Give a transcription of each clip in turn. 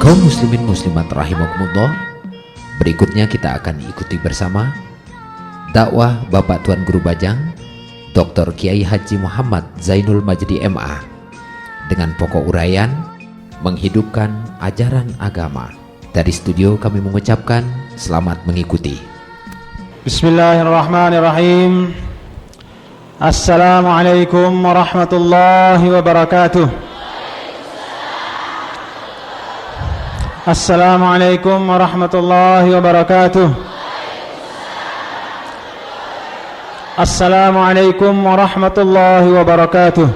Kaum muslimin muslimat rahimakumullah, berikutnya kita akan ikuti bersama dakwah Bapak Tuan Guru Bajang Dr. Kiai Haji Muhammad Zainul Majdi MA dengan pokok uraian menghidupkan ajaran agama. Dari studio kami mengucapkan selamat mengikuti. Bismillahirrahmanirrahim. Assalamualaikum warahmatullahi wabarakatuh. Assalamualaikum warahmatullahi wabarakatuh. Assalamualaikum warahmatullahi wabarakatuh.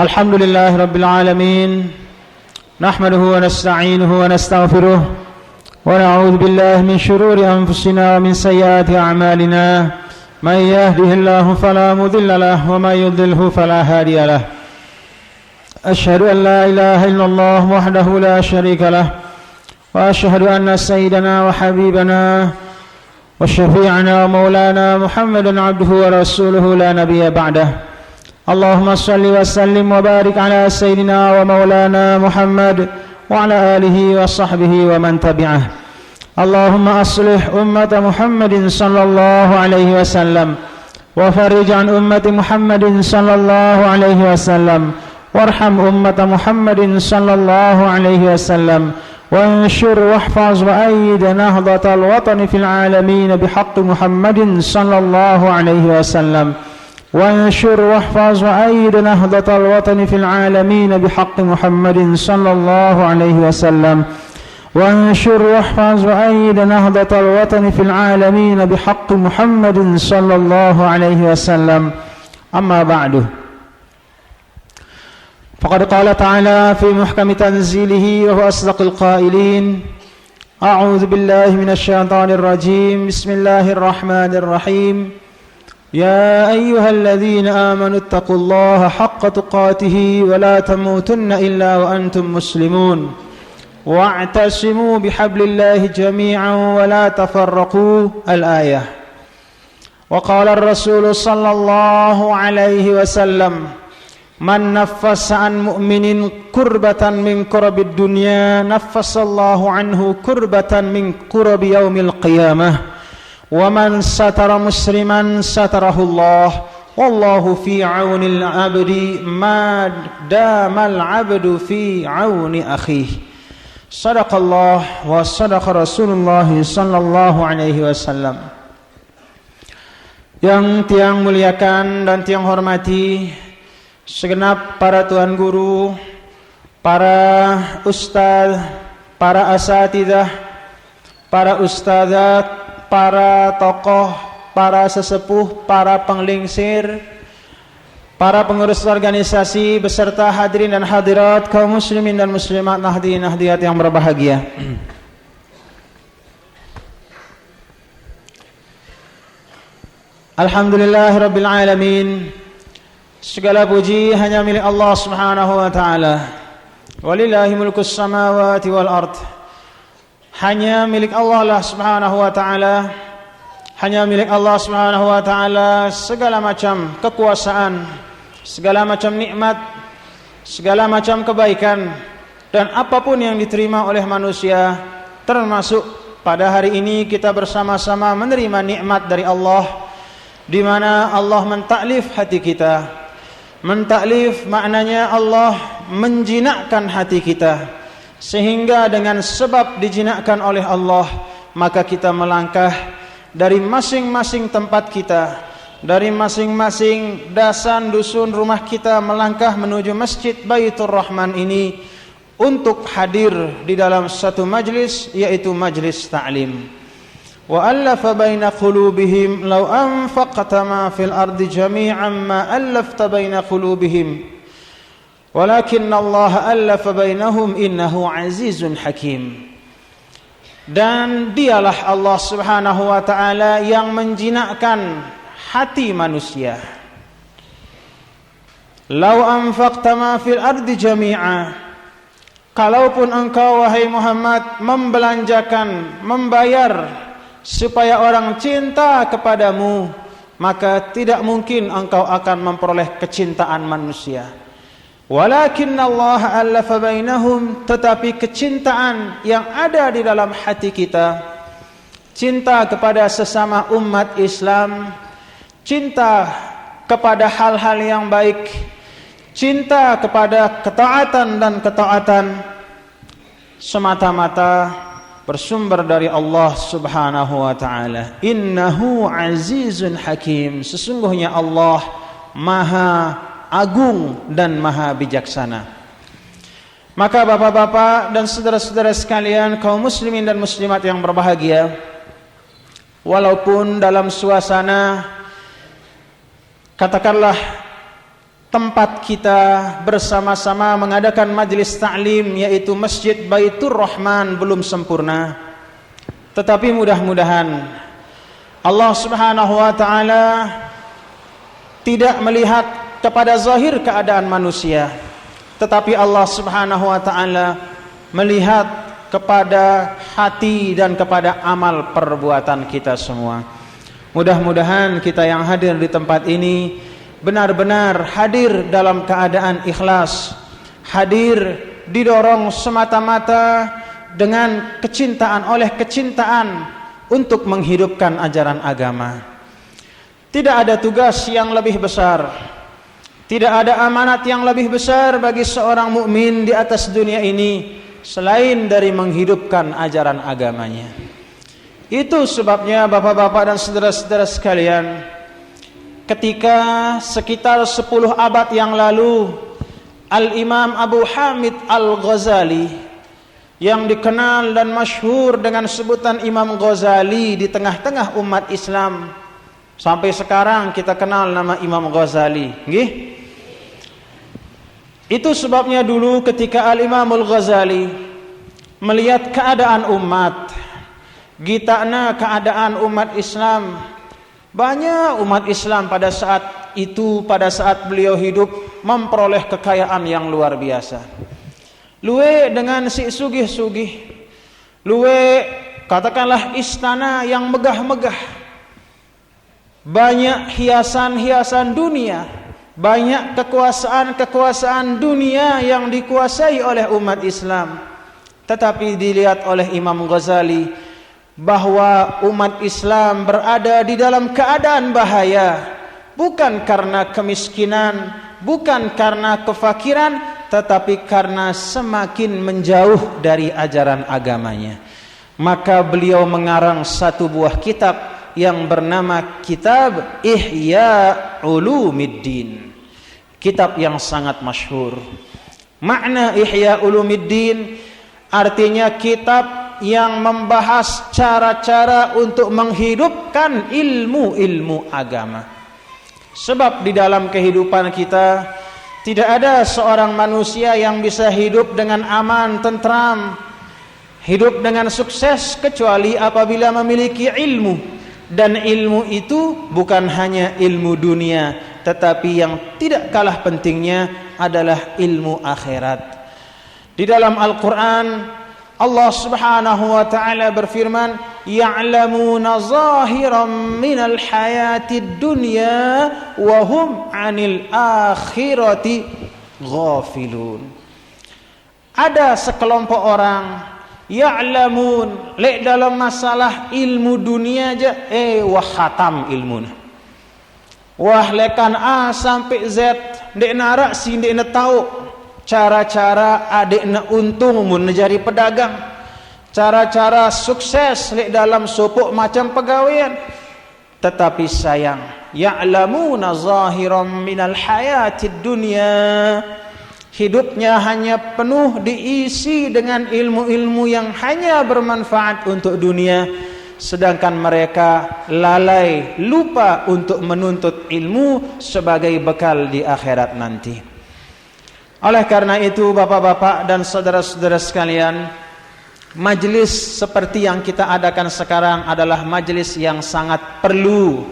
Alhamdulillahi rabbil alamin. Nahmaduhu wa nasta'inuhu wa nastaghfiruh. Wa na'udzu billahi min shururi anfusina wa min sayyiati a'malina. May yahdihillahu fala mudilla lahu wa may yudlilhu fala hadiya lahu. أشهد أن لا إله إلا الله وحده لا شريك له وأشهد أن سيدنا وحبيبنا وشفيعنا ومولانا محمد عبده ورسوله لا نبي بعده. اللهم صل وسلم وبارك على سيدنا ومولانا محمد وعلى آله وصحبه ومن تبعه. اللهم أصلح أمة محمد صلى الله عليه وسلم وفرج عن أمة محمد صلى الله عليه وسلم وارحم أمة محمد صلى الله عليه وسلم وانشر واحفظ وأيد نهضة الوطن في العالمين بحق محمد صلى الله عليه وسلم وانشر واحفظ وأيد نهضة الوطن في العالمين بحق محمد صلى الله عليه وسلم وانشر واحفظ وأيد نهضة الوطن في العالمين بحق محمد صلى الله عليه وسلم. أما بعد، فقد قال تعالى في محكم تنزيله وهو أصدق القائلين: أعوذ بالله من الشيطان الرجيم. بسم الله الرحمن الرحيم. يا أيها الذين آمنوا اتقوا الله حق تقاته ولا تموتن إلا وأنتم مسلمون واعتصموا بحبل الله جميعا ولا تفرقوا. الآية. وقال الرسول صلى الله عليه وسلم: من نفس عن مؤمن كربة من كرب الدنيا نفس الله عنه كربة من كرب يوم القيامة ومن ستر مسلما ستره الله والله في عون العبد ما دام العبد في عون أخيه. صدق الله وصدق رسول الله صلى الله عليه وسلم. Yang tiang muliakan dan tiang hormati segenap para tuan guru, para ustaz, para asatidzah, para ustazat, para tokoh, para sesepuh, para penglingsir, para pengurus organisasi beserta hadirin dan hadirat kaum muslimin dan muslimat, nahdiin nahdiyat yang berbahagia. Alhamdulillahirabbil alamin. Segala puji hanya milik Allah Subhanahu wa taala. Walillahi mulkus samawati wal ard. Hanya milik Allah lah Subhanahu wa taala. Hanya milik Allah Subhanahu wa taala segala macam kekuasaan, segala macam nikmat, segala macam kebaikan dan apapun yang diterima oleh manusia, termasuk pada hari ini kita bersama-sama menerima nikmat dari Allah, di mana Allah mentaklif hati kita. Mentaklif maknanya Allah menjinakkan hati kita, sehingga dengan sebab dijinakkan oleh Allah maka kita melangkah dari masing-masing tempat kita, dari masing-masing dasan dusun rumah kita, melangkah menuju Masjid Baitur Rahman ini untuk hadir di dalam satu majlis, yaitu majlis ta'lim. وَأَلَّفَ بَيْنَ قُلُوبِهِمْ لَوْ أَنفَقْتَ مَا فِي الْأَرْضِ جَمِيعًا مَا أَلَّفْتَ بَيْنَ قُلُوبِهِمْ وَلَكِنَّ اللَّهَ أَلَّفَ بَيْنَهُمْ إِنَّهُ عَزِيزٌ حَكِيمٌ. Dan dialah Allah Subhanahu wa taala yang menjinakkan hati manusia. Lau anfaqta ma fil ardi jami'a, kalaupun engkau wahai Muhammad membelanjakan, membayar supaya orang cinta kepadamu, maka tidak mungkin engkau akan memperoleh kecintaan manusia. Walakinna Allah allafa bainahum, tetapi kecintaan yang ada di dalam hati kita, cinta kepada sesama umat Islam, cinta kepada hal-hal yang baik, cinta kepada ketaatan dan ketaatan, semata-mata bersumber dari Allah Subhanahu wa ta'ala. Innahu azizun hakim, sesungguhnya Allah maha agung dan maha bijaksana. Maka bapak-bapak dan saudara-saudara sekalian, kaum muslimin dan muslimat yang berbahagia, walaupun dalam suasana katakanlah tempat kita bersama-sama mengadakan majlis ta'lim, yaitu Masjid Baitur Rahman, belum sempurna, tetapi mudah-mudahan Allah Subhanahu wa ta'ala tidak melihat kepada zahir keadaan manusia, tetapi Allah Subhanahu wa ta'ala melihat kepada hati dan kepada amal perbuatan kita semua. Mudah-mudahan kita yang hadir di tempat ini benar-benar hadir dalam keadaan ikhlas, hadir didorong semata-mata dengan kecintaan, oleh kecintaan untuk menghidupkan ajaran agama. Tidak ada tugas yang lebih besar, tidak ada amanat yang lebih besar bagi seorang mukmin di atas dunia ini selain dari menghidupkan ajaran agamanya. Itu sebabnya bapak-bapak dan saudara-saudara sekalian, ketika sekitar 10 abad yang lalu, Al-Imam Abu Hamid Al-Ghazali, yang dikenal dan masyhur dengan sebutan Imam Ghazali di tengah-tengah umat Islam, sampai sekarang kita kenal nama Imam Ghazali, nggih? Itu sebabnya dulu ketika Al-Imam Al-Ghazali melihat keadaan umat, gitana keadaan umat Islam, banyak umat Islam pada saat itu, pada saat beliau hidup, memperoleh kekayaan yang luar biasa. Luwe dengan si sugih-sugih, luwe katakanlah istana yang megah-megah, banyak hiasan-hiasan dunia, banyak kekuasaan-kekuasaan dunia yang dikuasai oleh umat Islam. Tetapi dilihat oleh Imam Ghazali bahwa umat Islam berada di dalam keadaan bahaya, bukan karena kemiskinan, bukan karena kefakiran, tetapi karena semakin menjauh dari ajaran agamanya. Maka beliau mengarang satu buah kitab yang bernama Kitab Ihya Ulumiddin, kitab yang sangat masyhur. Makna Ihya Ulumiddin artinya kitab yang membahas cara-cara untuk menghidupkan ilmu-ilmu agama. Sebab di dalam kehidupan kita tidak ada seorang manusia yang bisa hidup dengan aman, tentram, hidup dengan sukses kecuali apabila memiliki ilmu. Dan ilmu itu bukan hanya ilmu dunia, tetapi yang tidak kalah pentingnya adalah ilmu akhirat. Di dalam Al-Quran Allah Subhanahu wa ta'ala berfirman, ya'lamuna zahiran minal hayatid dunya wa hum 'anil akhirati ghafilun. Ada sekelompok orang ya'lamun, lek dalam masalah ilmu dunia aja wah khatam ilmu, wah lekan A sampai Z dek narak si dek na tahu cara-cara adek na untung mun jadi pedagang, cara-cara sukses lek dalam sopok macam pegawaian. Tetapi sayang, ya'lamuna zahiran minal hayatid dunya, hidupnya hanya penuh diisi dengan ilmu-ilmu yang hanya bermanfaat untuk dunia, sedangkan mereka lalai, lupa untuk menuntut ilmu sebagai bekal di akhirat nanti. Oleh karena itu bapak-bapak dan saudara-saudara sekalian, majlis seperti yang kita adakan sekarang adalah majlis yang sangat perlu.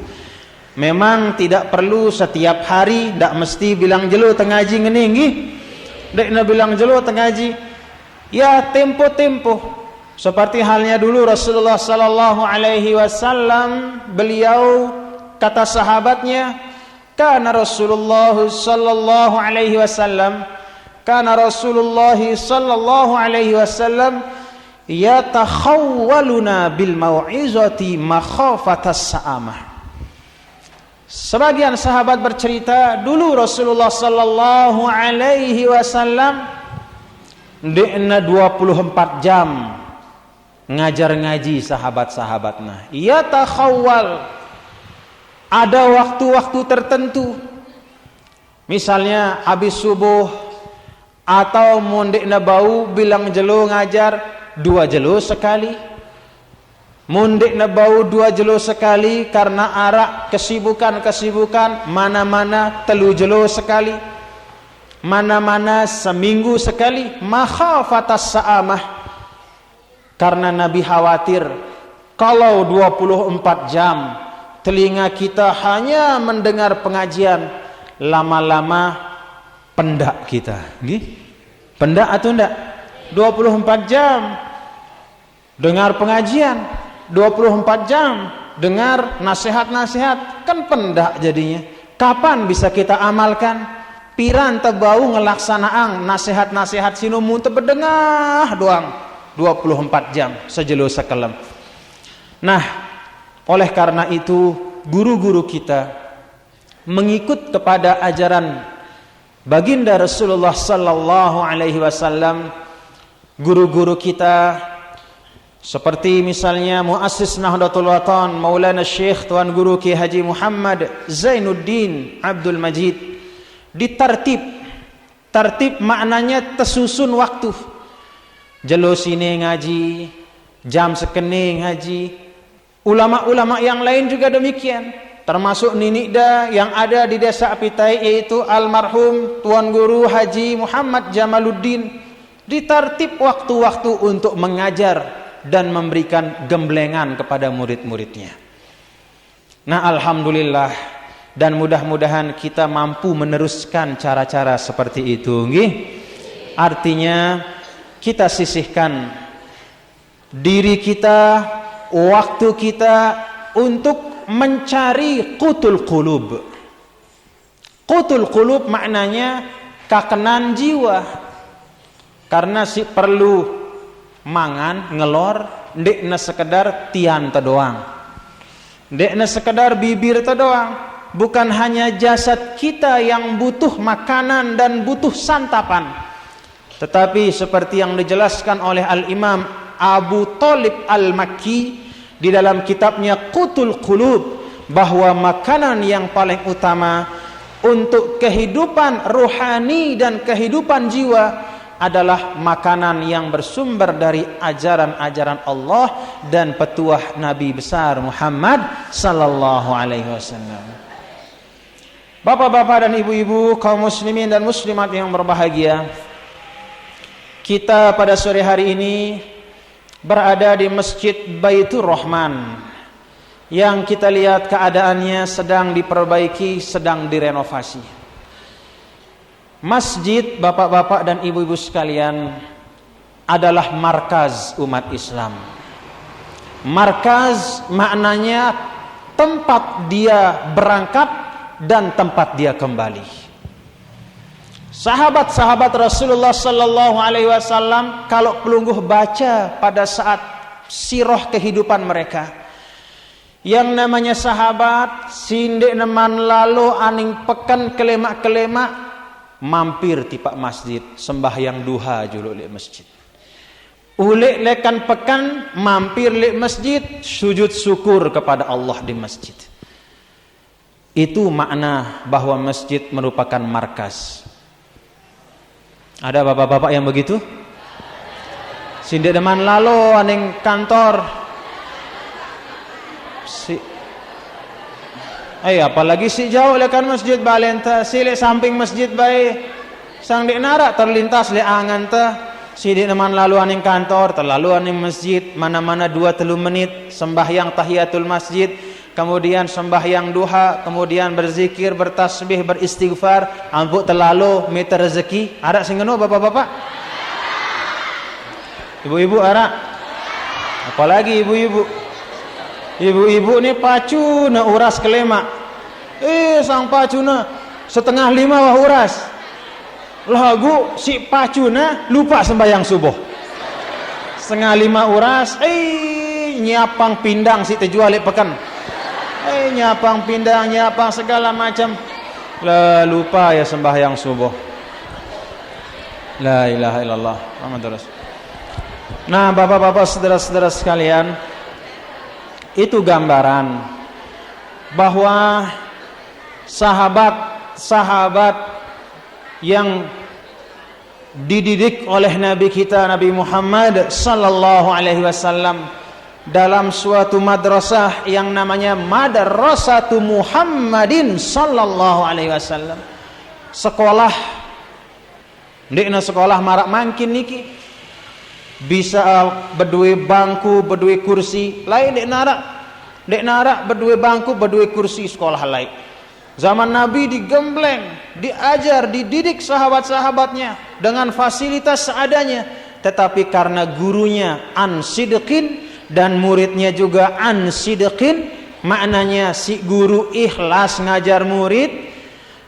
Memang tidak perlu setiap hari, tidak mesti bilang jelo tengaji ngeninggi, dek na bilang jelo tengaji, ya tempo-tempo. Seperti halnya dulu Rasulullah sallallahu alaihi wasallam, beliau kata sahabatnya, kana Rasulullah sallallahu alaihi wasallam kana Rasulullah sallallahu alaihi wasallam yatakhawwaluna bil mau'izati makhafatas sa'amah. Sebagian sahabat bercerita, dulu Rasulullah sallallahu alaihi wasallam dekna 24 jam ngajar ngaji sahabat-sahabatna. Yatakhawwal, ada waktu-waktu tertentu. Misalnya habis subuh atau mondekna bau bilang jelo ngajar 2 jelo sekali. Mondekna bau 2 jelo sekali karena arak kesibukan mana-mana 3 jelo sekali. Mana-mana seminggu sekali. Makhafatas sa'amah, karena Nabi khawatir kalau 24 jam telinga kita hanya mendengar pengajian, lama-lama pendak kita. Pendak atau enggak? 24 jam dengar pengajian, 24 jam dengar nasihat-nasihat, kan pendak jadinya. Kapan bisa kita amalkan? Piran tebau ngelaksanaan nasihat-nasihat sinumun tebedengah doang 24 jam sejelo sekelem. Nah, oleh karena itu guru-guru kita mengikut kepada ajaran baginda Rasulullah sallallahu alaihi wasallam. Guru-guru kita seperti misalnya muassis Nahdlatul Watan Maulana Syekh Tuan Guru Ki Haji Muhammad Zainuddin Abdul Majid, tertib maknanya tersusun waktu. Jelo sini ngaji, jam sekene ngaji. Ulama-ulama yang lain juga demikian, termasuk Ninikda yang ada di desa Apitai, yaitu almarhum Tuan Guru Haji Muhammad Jamaluddin. Ditertib waktu-waktu untuk mengajar dan memberikan gemblengan kepada murid-muridnya. Nah, alhamdulillah, dan mudah-mudahan kita mampu meneruskan cara-cara seperti itu. Artinya kita sisihkan diri kita, waktu kita untuk mencari qutul qulub. Qutul qulub maknanya kakenan jiwa. Karena si perlu mangan ngelor, ndekna sekedar tian doang, ndekna sekedar bibir doang. Bukan hanya jasad kita yang butuh makanan dan butuh santapan, tetapi seperti yang dijelaskan oleh Al-Imam Abu Thalib Al-Makki di dalam kitabnya Qutul Qulub, bahwa makanan yang paling utama untuk kehidupan rohani dan kehidupan jiwa adalah makanan yang bersumber dari ajaran-ajaran Allah dan petuah Nabi besar Muhammad sallallahu alaihi wasallam. Bapak-bapak dan ibu-ibu, kaum muslimin dan muslimat yang berbahagia, kita pada sore hari ini berada di Masjid Baitur Rahman yang kita lihat keadaannya sedang diperbaiki, sedang direnovasi. Masjid, bapak-bapak dan ibu-ibu sekalian, adalah markaz umat Islam. Markaz maknanya tempat dia berangkat dan tempat dia kembali. Sahabat-sahabat Rasulullah sallallahu alaihi wasallam kalau pelungguh baca pada saat sirah kehidupan mereka, yang namanya sahabat sindek neman lalu aning pekan kelemak-kelemak mampir tipak masjid sembahyang duha juluk lek masjid. Ulek lekan pekan mampir lek masjid sujud syukur kepada Allah di masjid. Itu makna bahwa masjid merupakan markas. Ada bapak-bapak yang begitu? Sindek deman lalu aning kantor. Apalagi si jauh lekan masjid balenta, si le samping masjid bae sang dek narak terlintas le angan ta, si dek neman lalu aning kantor, terlalu aning masjid, mana-mana 2-3 menit sembahyang tahiyatul masjid, kemudian sembahyang duha, kemudian berzikir, bertasbih, beristighfar, ampuk terlalu meter rezeki. Arak sing ngono bapak-bapak? Ibu-ibu arak? Apalagi ibu-ibu? Ibu-ibu ni pacu na uras kelemak. Sang pacu na 4:30 wah uras. lagu si pacuna lupa sembahyang subuh. 4:30 uras, nyapang pindang si terjual pekan. Nyapang pindang, nyapang segala macam. Lupa ya sembahyang subuh. La ilaha illallah Muhammadur Rasul. Nah, bapak-bapak, saudara-saudara sekalian, itu gambaran bahwa sahabat-sahabat yang dididik oleh Nabi kita Nabi Muhammad sallallahu alaihi wasallam dalam suatu madrasah yang namanya Madrasatu Muhammadin sallallahu alaihi wasallam. Sekolah ndekna sekolah marak mangkin niki bisa berdua bangku, berdua kursi, lain dek narak berdua bangku, berdua kursi sekolah lain. Zaman Nabi digembleng, diajar, dididik sahabat-sahabatnya dengan fasilitas seadanya, tetapi karena gurunya an-sidqin dan muridnya juga an-sidqin, maknanya si guru ikhlas ngajar murid,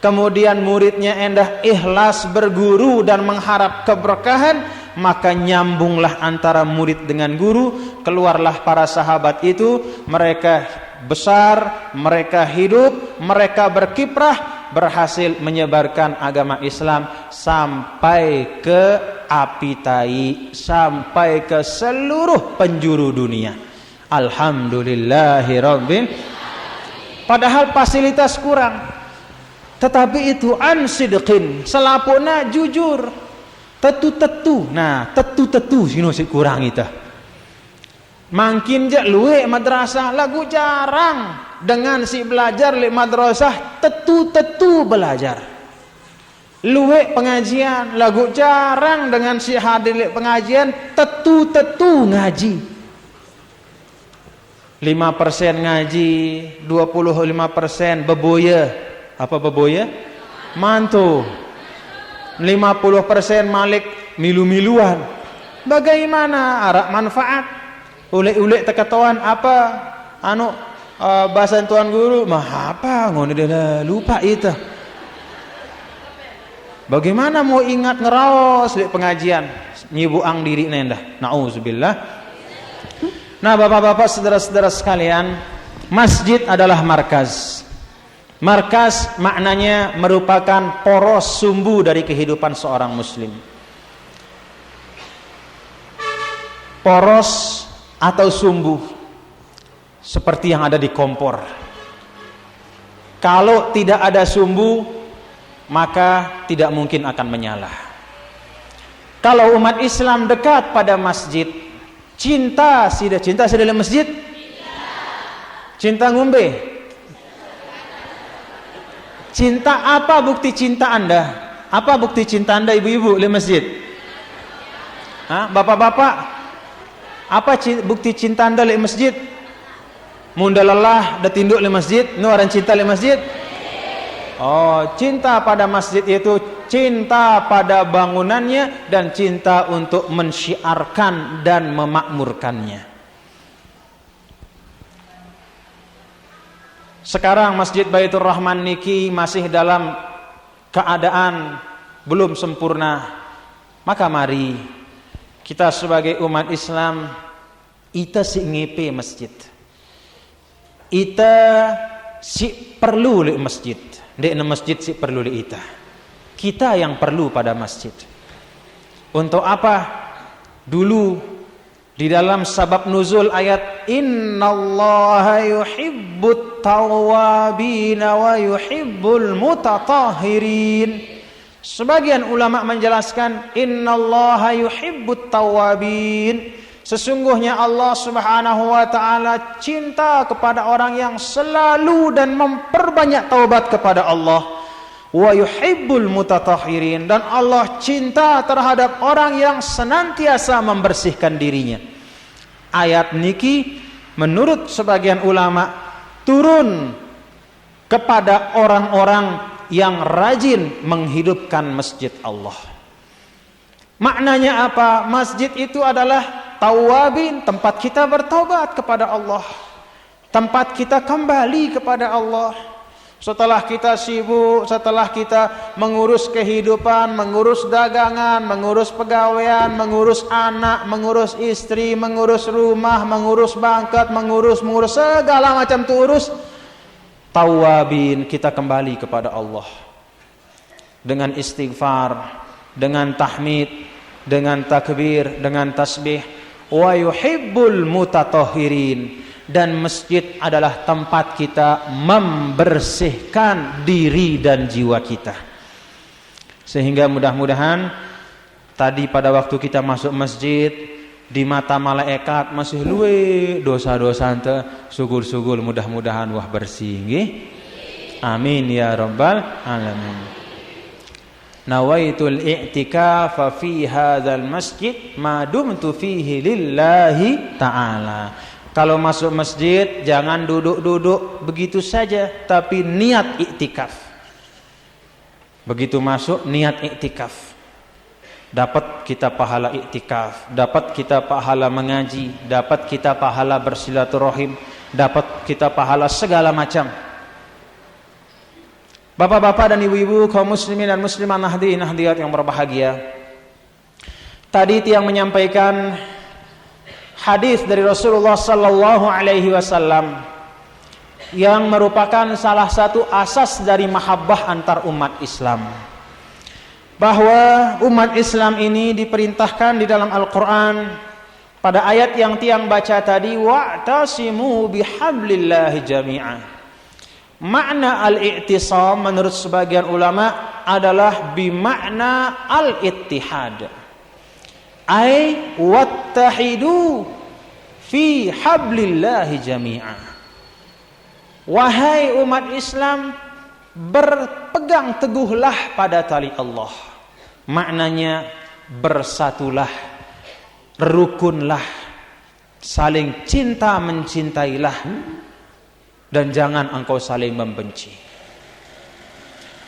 kemudian muridnya endah ikhlas berguru dan mengharap keberkahan, maka nyambunglah antara murid dengan guru. Keluarlah para sahabat itu, mereka besar, mereka hidup, mereka berkiprah, berhasil menyebarkan agama Islam sampai ke api tai, sampai ke seluruh penjuru dunia. Alhamdulillahirabbil. Padahal fasilitas kurang, tetapi itu an-sidqin, selapuna jujur. Tetu-tetu, nah tetu-tetu sino si kurang itu. Makin je luwe madrasah lagu jarang dengan si belajar le madrasah tetu-tetu belajar. Luwe pengajian lagu jarang dengan si hadir le pengajian tetu-tetu ngaji. 5% ngaji, 25% beboya. Apa beboya? Mantu. 50% malik milu-miluan. Bagaimana arak manfaat? Ulek-ulek teketoan apa? Bahasa tuan guru mah apa? Ngono dia lupa itu. Bagaimana mau ingat ngeraos di pengajian? Nyibuang diri nendah. Nauzubillah. Nah, bapak-bapak, saudara-saudara sekalian, masjid adalah markaz. Markaz maknanya merupakan poros sumbu dari kehidupan seorang muslim. Poros atau sumbu seperti yang ada di kompor. Kalau tidak ada sumbu, maka tidak mungkin akan menyala. Kalau umat Islam dekat pada masjid, cinta dalam masjid, cinta ngombe. Cinta apa bukti cinta Anda? Apa bukti cinta Anda ibu-ibu di masjid? Bapak-bapak, apa bukti cinta Anda di masjid? Munda lelah da tinduk di masjid, nu aran cinta di masjid? Oh, cinta pada masjid itu cinta pada bangunannya dan cinta untuk mensyiarkan dan memakmurkannya. Sekarang Masjid Baitur Rahman niki masih dalam keadaan belum sempurna. Maka mari kita sebagai umat Islam ita si ngepe masjid. Ita si perlu li masjid. Ndekna masjid si perlu li ita. Kita yang perlu pada masjid. Untuk apa? Dulu di dalam sabab nuzul ayat innallaha yuhibbut tawwabina wa yuhibbul mutatahhirin, sebagian ulama menjelaskan innallaha yuhibbut tawwabin, sesungguhnya Allah Subhanahu wa taala cinta kepada orang yang selalu dan memperbanyak taubat kepada Allah. Wa yuhibbul mutatahhirin, dan Allah cinta terhadap orang yang senantiasa membersihkan dirinya. Ayat niki menurut sebagian ulama turun kepada orang-orang yang rajin menghidupkan masjid Allah. Maknanya apa? Masjid itu adalah tawabin, tempat kita bertaubat kepada Allah, tempat kita kembali kepada Allah. Setelah kita sibuk, setelah kita mengurus kehidupan, mengurus dagangan, mengurus pegawaian, mengurus anak, mengurus istri, mengurus rumah, mengurus bangkat, mengurus segala macam tuh urus, tawabin, kita kembali kepada Allah dengan istighfar, dengan tahmid, dengan takbir, dengan tasbih. Wa yuhibbul mutatahhirin, dan masjid adalah tempat kita membersihkan diri dan jiwa kita. Sehingga mudah-mudahan tadi pada waktu kita masuk masjid, di mata malaikat masih luwe dosa-dosa ante, syukur-syukur mudah-mudahan wah bersih nggih. Amin ya rabbal alamin. Nawaitul i'tikafa fi hadzal masjid ma dumtu fihi lillahi ta'ala. Kalau masuk masjid jangan duduk-duduk begitu saja, tapi niat iktikaf. Begitu masuk niat iktikaf, dapat kita pahala iktikaf, dapat kita pahala mengaji, dapat kita pahala bersilaturahim, dapat kita pahala segala macam. Bapak-bapak dan ibu-ibu, kaum muslimin dan muslimah, nahdi nahdiyat yang berbahagia, tadi tiang menyampaikan hadis dari Rasulullah sallallahu alaihi wasallam yang merupakan salah satu asas dari mahabbah antar umat Islam, bahwa umat Islam ini diperintahkan di dalam Al-Qur'an pada ayat yang tiang baca tadi, wa'tasimu bihablillahi jami'an. Makna al-i'tisam menurut sebagian ulama adalah bimakna al-ittihad, ay wattahidu fi hablillahi jami'an. Wahai umat Islam, berpegang teguhlah pada tali Allah. Maknanya bersatulah, rukunlah, saling cinta mencintailah, dan jangan engkau saling membenci.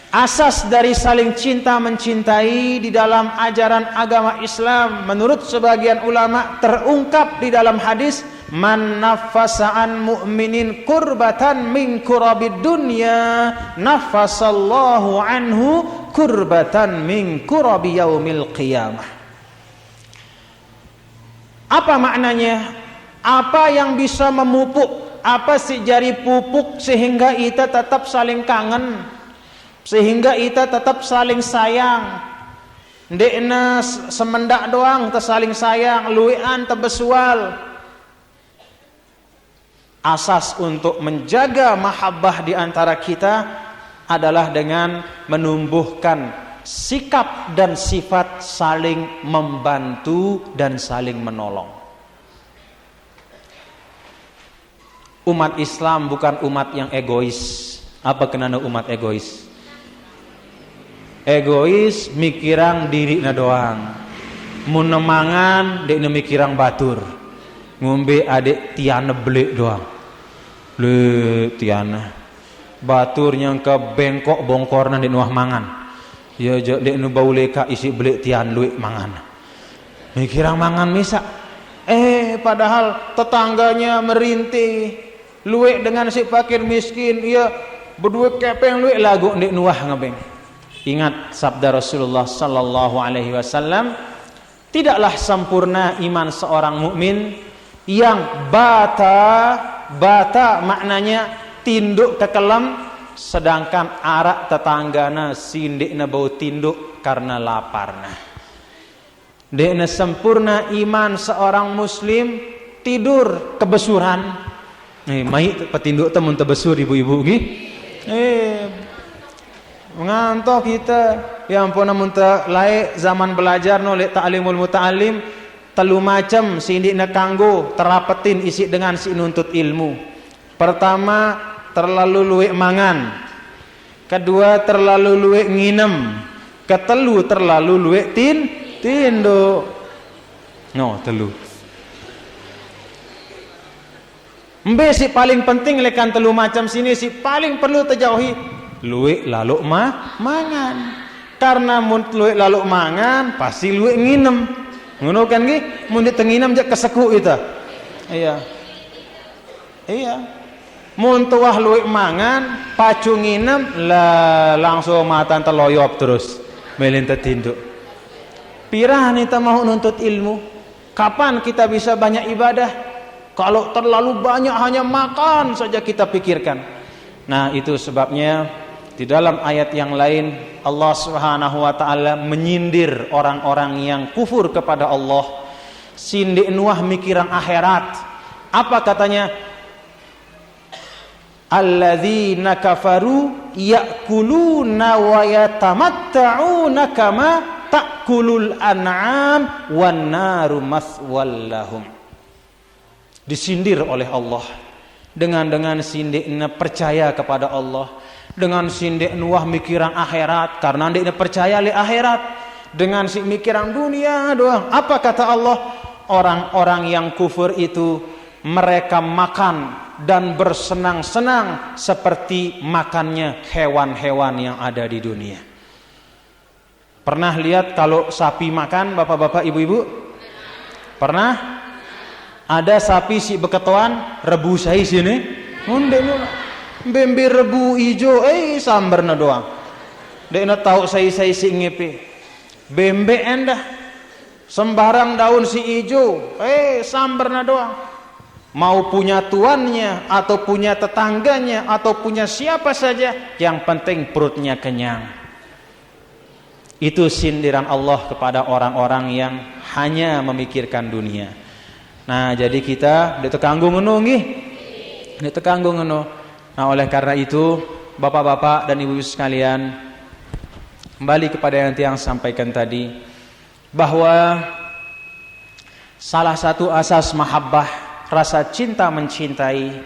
Asas dari saling cinta mencintai di dalam ajaran agama Islam menurut sebagian ulama terungkap di dalam hadis, man nafasa an mu'minin kurbatan min kurabid dunya nafasallahu anhu kurbatan min kurabi yaumil qiyamah. Apa maknanya? Apa yang bisa memupuk, apa sih jari pupuk sehingga kita tetap saling kangen, sehingga kita tetap saling sayang. Ndekna semendak doang tersaling sayang, luian tebesual. Asas untuk menjaga mahabbah di antara kita adalah dengan menumbuhkan sikap dan sifat saling membantu dan saling menolong. Umat Islam bukan umat yang egois. Apa kenana umat egois? Egois mikirang diri na doang. Mun nemangan dek ne mikirang batur. Ngombe adek tiana beli doang. Le tiana. Batur yang ke bengkok bongkorna dek nuah mangan. Ya dek nu bau leka isi beli tian luik mangan. Mikirang mangan misa. Padahal tetangganya merintih. Luik dengan si fakir miskin, ia berdua kepeng luik lagu ndek nuah ngabeng. Ingat sabda Rasulullah sallallahu alaihi wasallam, tidaklah sempurna iman seorang mukmin yang bata maknanya tinduk kekelam, sedangkan arak tetanggana sindikna bau tinduk karena laparna. Dekna sempurna iman seorang muslim tidur kebesuran. Mai petinduk temun tebesur ibu-ibu nggih. Ngantok kita, ya ampun mun teu lae zaman belajar no lek ta'limul muta'allim telu macam sindikna kanggo terapetin isi dengan si nuntut ilmu. Pertama, terlalu luwek mangan. Kedua, terlalu luwek nginem. Ketelu, terlalu luwek tinduk. No, telu. Mbe si paling penting lekan telu macam sini si paling perlu terjauhi luwek lalu mangan. Karena mun luwek lalu mangan pasti luwek nginem. Ngono kan nggih? Mun ditenginem jak keseku itu. Iya. mun tuah luwih mangan pacu nginem lah langsung matan teloyop terus melin tetinduk. Pirah kita mau nuntut ilmu? Kapan kita bisa banyak ibadah? Kalau terlalu banyak hanya makan saja kita pikirkan. Nah, itu sebabnya di dalam ayat yang lain Allah Subhanahu wa taala menyindir orang-orang yang kufur kepada Allah. Sindik nuah mikiran akhirat. Apa katanya? Alladzina kafaru ya'kuluna wa yatamatta'una kama ta'kulul an'am wan naru maswal lahum. Disindir oleh Allah dengan sindiknya percaya kepada Allah, dengan sindik nuah mikiran akhirat karena ndeknya percaya li akhirat, dengan si mikiran dunia doang. Apa kata Allah? Orang-orang yang kufur itu mereka makan dan bersenang-senang seperti makannya hewan-hewan yang ada di dunia. Pernah lihat kalau sapi makan, bapak-bapak, ibu-ibu? Pernah? Ada sapi si beketuan rebu saya sini, ndek bembe rebu ijo, sambarna doang. Ndek tahu saya si ngepe, bembe endah, sembarang daun si ijo, sambarna doang. Mau punya tuannya atau punya tetangganya atau punya siapa saja, yang penting perutnya kenyang. Itu sindiran Allah kepada orang-orang yang hanya memikirkan dunia. Nah, jadi kita ditekanggung ngono nggih. Ditekanggung ngono. Nah, oleh karena itu, Bapak-bapak dan Ibu-ibu sekalian, kembali kepada yang sampaikan tadi, bahwa salah satu asas mahabbah, rasa cinta mencintai,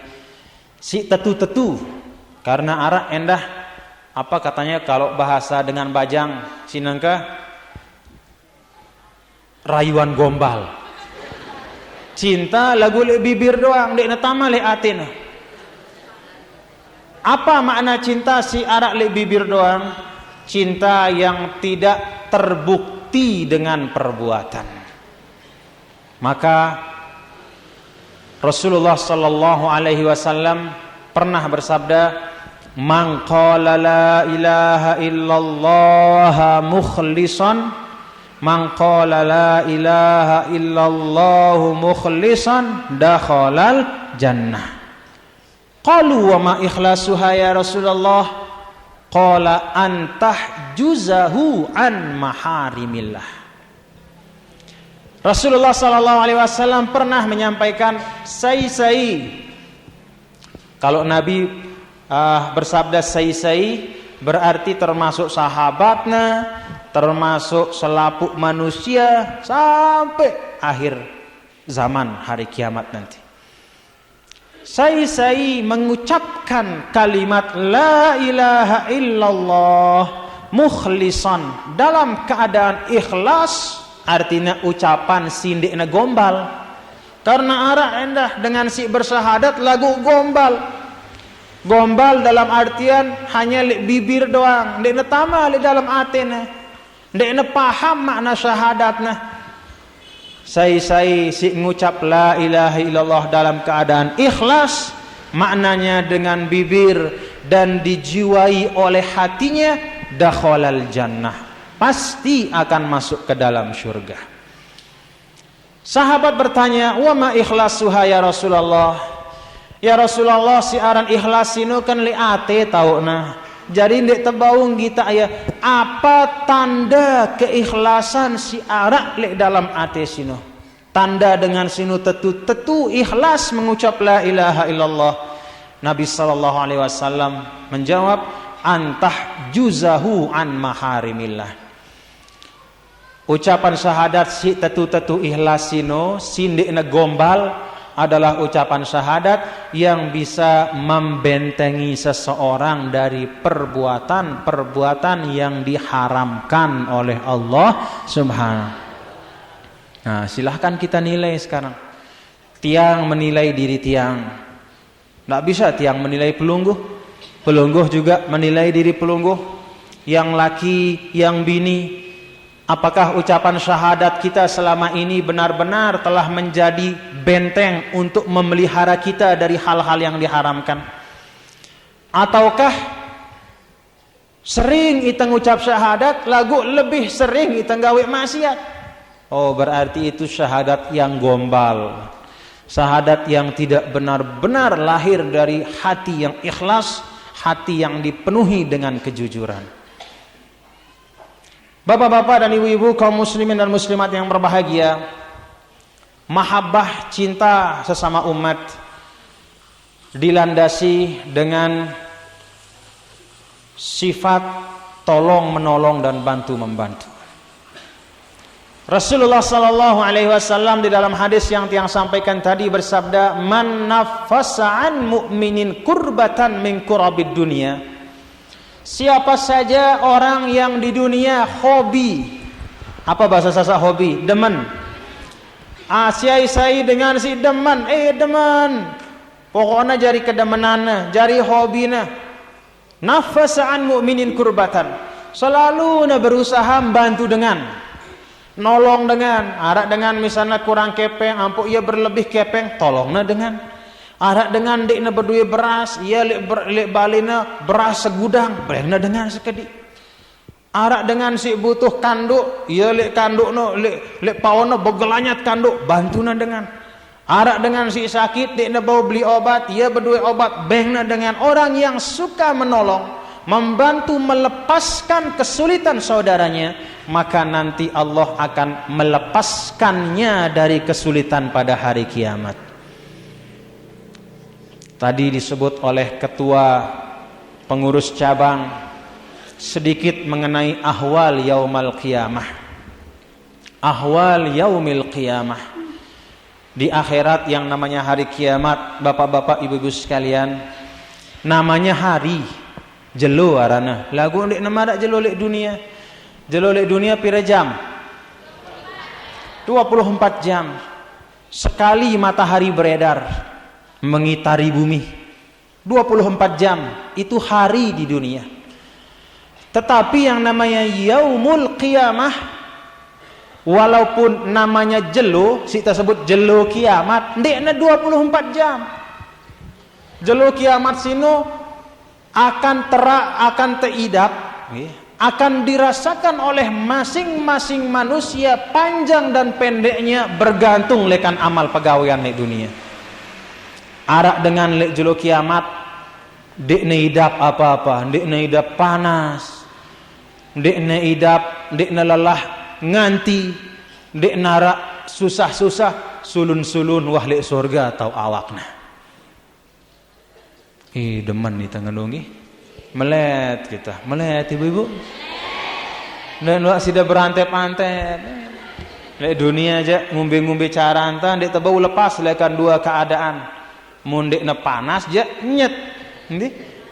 si tetu-tetu, karena arak endah, apa katanya kalau bahasa dengan bajang sinangka, rayuan gombal. Cinta lagu le bibir doang, dek natama le atin. Apa makna cinta si arak le bibir doang? Cinta yang tidak terbukti dengan perbuatan. Maka Rasulullah sallallahu alaihi wasallam pernah bersabda, "Man qala la ilaha illallah mukhlishan, man qala la ilaha illallah mukhlishan dakhalal jannah." Qalu wa ma ikhlasuha ya Rasulullah? Qala antahjuzahu an maharimillah. Rasulullah sallallahu alaihi wasallam pernah menyampaikan sai-sai. Kalau Nabi bersabda sai-sai berarti termasuk sahabatnya, termasuk selaput manusia sampai akhir zaman hari kiamat nanti. Sai-sai mengucapkan kalimat la ilaha illallah mukhlisan dalam keadaan ikhlas, artinya ucapan sindikna gombal. Karena arah endah dengan si bersahadat lagu gombal. Gombal dalam artian hanya li bibir doang, ndekna tama li dalam atena. Ndekna paham makna syahadatna. Sai-sai si ngucap la ilaha illallah dalam keadaan ikhlas, maknanya dengan bibir dan dijiwai oleh hatinya, dakhalal jannah, pasti akan masuk ke dalam surga. Sahabat bertanya, wa ma ikhlasuha ya Rasulullah? Ya Rasulullah, si aran ikhlas sinu kan li ate tauna. Jadi ndek tebaung kita ya, apa tanda keikhlasan si arak lek dalam ate sinu? Tanda dengan sinu tetu ikhlas mengucap la ilaha illallah. Nabi sallallahu alaihi wasallam menjawab, antah juzahu an maharimillah. Ucapan syahadat si tetu ikhlas sinu sindikna gombal adalah ucapan syahadat yang bisa membentengi seseorang dari perbuatan-perbuatan yang diharamkan oleh Allah Subhanahu. Nah, silahkan kita nilai sekarang. Tiang menilai diri tiang. Tidak bisa tiang menilai pelungguh. Pelungguh juga menilai diri pelungguh. Yang laki, yang bini. Apakah ucapan syahadat kita selama ini benar-benar telah menjadi benteng untuk memelihara kita dari hal-hal yang diharamkan? Ataukah sering kita ngucap syahadat lagu lebih sering kita gawe maksiat? Oh, berarti itu syahadat yang gombal, syahadat yang tidak benar-benar lahir dari hati yang ikhlas, hati yang dipenuhi dengan kejujuran. Bapak-bapak dan ibu-ibu, kaum muslimin dan muslimat yang berbahagia, mahabbah cinta sesama umat dilandasi dengan sifat tolong menolong dan bantu membantu. Rasulullah sallallahu alaihi wasallam di dalam hadis yang tiang sampaikan tadi bersabda, "Man naffasa an mu'minin kurbatan min kurabid dunya." Siapa saja orang yang di dunia hobi, apa bahasa sasa hobi? Demen. Siai dengan si demen, demen. Pokoknya jari kedemenana, jari hobina. Naffasa an mu'minin kurbatan. Selalu berusaha membantu dengan, nolong dengan, arak dengan misalnya kurang kepeng, ampuk ia berlebih kepeng, tolongna dengan. Arak dengan dikna berduit beras, ia lek balina beras segudang, brengna dengan sekedik. Arak dengan si butuh kanduk, ia lek kandukno lek pawono begelanyat kanduk, bantuna dengan. Arak dengan si sakit, dikna bau beli obat, ia berduit obat, bengna dengan. Orang yang suka menolong, membantu melepaskan kesulitan saudaranya, maka nanti Allah akan melepaskannya dari kesulitan pada hari kiamat. Tadi disebut oleh ketua pengurus cabang sedikit mengenai ahwal yaumal qiyamah. Ahwal yaumil qiyamah. Di akhirat yang namanya hari kiamat, bapak-bapak ibu-ibu sekalian, namanya hari jelo arana. Lagu ndek nama dak jelo lek dunia. Jelo lek dunia pira jam? 24 jam. Sekali matahari beredar mengitari bumi 24 jam, itu hari di dunia. Tetapi yang namanya yaumul qiyamah, walaupun namanya jelo, kita sebut jelo kiamat, ndekna 24 jam. Jelo kiamat sino akan teidap, akan dirasakan oleh masing-masing manusia, panjang dan pendeknya bergantung lekan amal pegawaian di dunia. Arak dengan lek jelo kiamat, dek neidap apa-apa, dek neidap panas, dek lelah nganti, dek narak susah-susah, sulun-sulun wah lek surga atau awakna. Demen nih tanganungi, melet kita, melet ibu-ibu. Dan wak sudah berantai-antai, lek dunia aja ngumbe-ngumbe caranta, dek tebau lepas lekan dua keadaan. Mun dekna panas je nyet,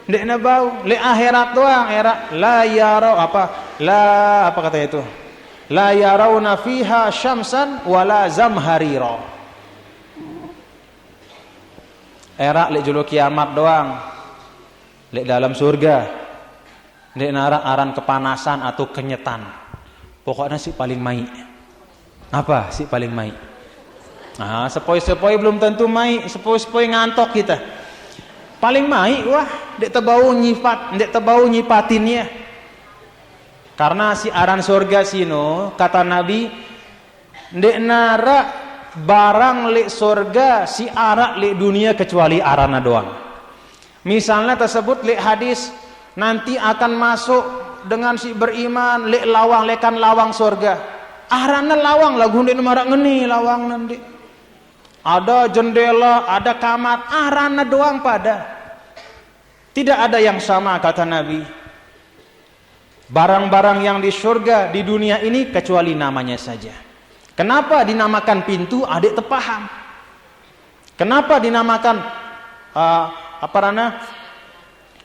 dekna bau. Le akhirat doang, la yarau apa kata itu? La yarauna fiha syamsan wala zamharira. Le julu kiamat doang. Le dalam surga, dekna aran kepanasan atau kenyetan. Pokoknya si paling mai. Apa si paling mai? Sepoi-sepoi belum tentu mai, sepoi-sepoi ngantok kita. Paling mai wah, dek tebau nyipatinnya. Karena si aran surga sino, kata Nabi, dek nara barang lek surga si arak lek dunia kecuali arana doang. Misalnya tersebut lek hadis, nanti akan masuk dengan si beriman lek lawang surga. Arana lawang lagu dek marak ngeni lawang nanti. Ada jendela, ada kamar, arana doang pada. Tidak ada yang sama kata Nabi. Barang-barang yang di surga di dunia ini kecuali namanya saja. Kenapa dinamakan pintu? Adik terpaham. Kenapa dinamakan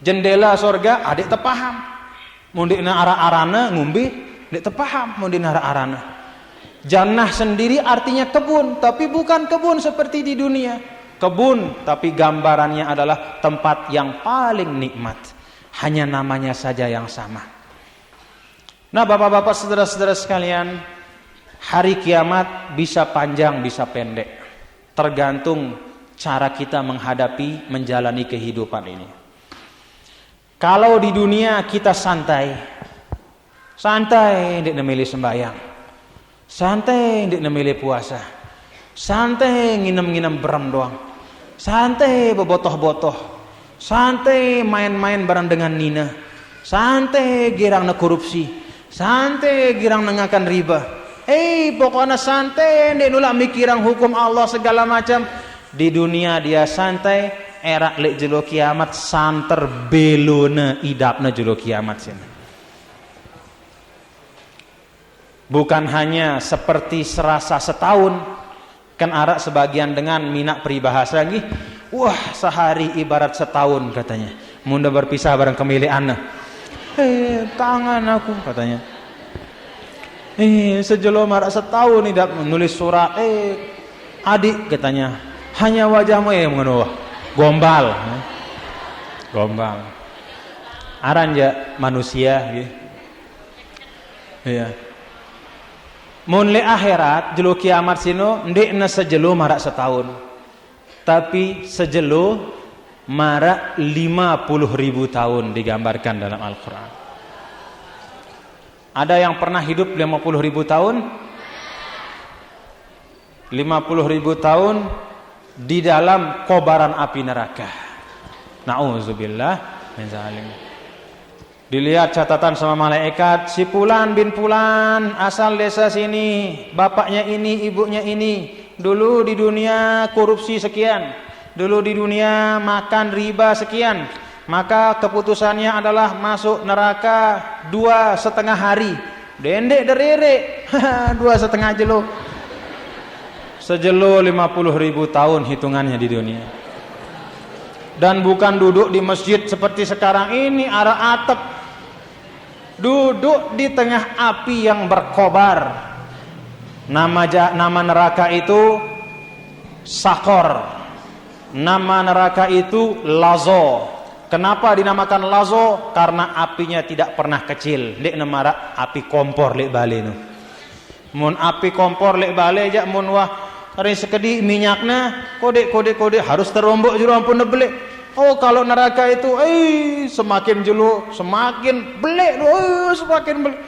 jendela surga? Adik terpaham. Mundikna arana ngumbi, adik terpaham mundikna arana. Jannah sendiri artinya kebun, tapi bukan kebun seperti di dunia. Kebun, tapi gambarannya adalah tempat yang paling nikmat. Hanya namanya saja yang sama. Nah, bapak-bapak, saudara-saudara sekalian, hari kiamat bisa panjang, bisa pendek. Tergantung cara kita menghadapi, menjalani kehidupan ini. Kalau di dunia kita santai, santai ndik nemilih sembahyang, santai ndik nemilih puasa, santai nginem-nginem berem doang, santai bebotoh-botoh, santai main-main bareng dengan Nina, santai girang korupsi, santai girang nengakan riba. Pokoknya santai ndik nulak mikirang hukum Allah segala macam. Di dunia dia santai, erak lek jelo kiamat santer belona idapna jelo kiamat sini. Bukan hanya seperti serasa setahun, kan arak sebagian dengan minak peribahasa lagi. Wah, sehari ibarat setahun katanya. Munda berpisah bareng kemilih anak. Tangan aku katanya. Sejelo marak setahun idap menulis surat. Adik katanya. Hanya wajahmu mengenuh gombal. Gombal. Aranja manusia gitu. Iya. Mun le akhirat jelo kiamat sino ndekna sejelo marak setahun. Tapi sejelo marak 50.000 tahun digambarkan dalam Al-Qur'an. Ada yang pernah hidup 50.000 tahun? 50.000 tahun di dalam kobaran api neraka. Nauzubillah min zalim. Dilihat catatan sama malaikat, si Fulan bin Fulan asal desa sini, bapaknya ini, ibunya ini, dulu di dunia korupsi sekian, dulu di dunia makan riba sekian, maka keputusannya adalah masuk neraka 2,5 hari. Dendek derere 2,5 jelo. Sejelo 50.000 tahun hitungannya di dunia. Dan bukan duduk di masjid seperti sekarang ini arah atap. Duduk di tengah api yang berkobar. Nama neraka itu Sakor. Nama neraka itu Lazo. Kenapa dinamakan Lazo? Karena apinya tidak pernah kecil. Dek namara api kompor lek bale nu. Mun api kompor lek bale aja mun wah hari sekedi minyaknya kode harus terombok juru ampun nebelek. Oh kalau neraka itu semakin julu semakin belek, semakin belek.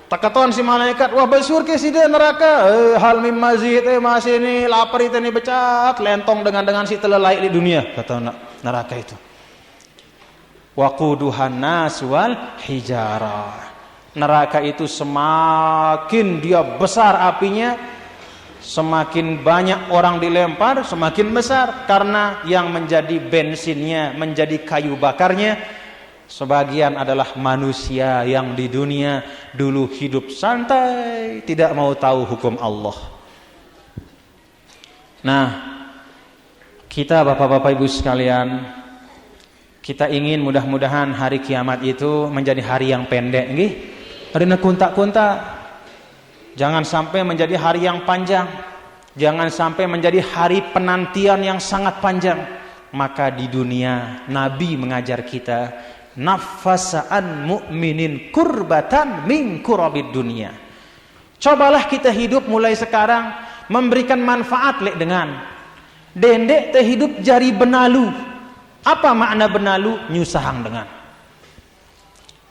Takatuan si malaikat, wah besur ke sida neraka. Hal mim mazid masih ini lapar itu nih becat lentong dengan si telelai di dunia kata neraka itu. Waquduhan nas wal hijarah. Neraka itu semakin dia besar apinya, semakin banyak orang dilempar, semakin besar. Karena yang menjadi bensinnya, menjadi kayu bakarnya, sebagian adalah manusia yang di dunia dulu hidup santai, tidak mau tahu hukum Allah. Nah, kita bapak-bapak ibu sekalian, kita ingin mudah-mudahan hari kiamat itu menjadi hari yang pendek, nggih. Karena kuntak-kuntak. Jangan sampai menjadi hari yang panjang. Jangan sampai menjadi hari penantian yang sangat panjang. Maka di dunia Nabi mengajar kita, nafasa'an mu'minin kurbatan min kurabid dunia. Cobalah kita hidup mulai sekarang memberikan manfaat lek dengan dendek teh hidup jari benalu. Apa makna benalu?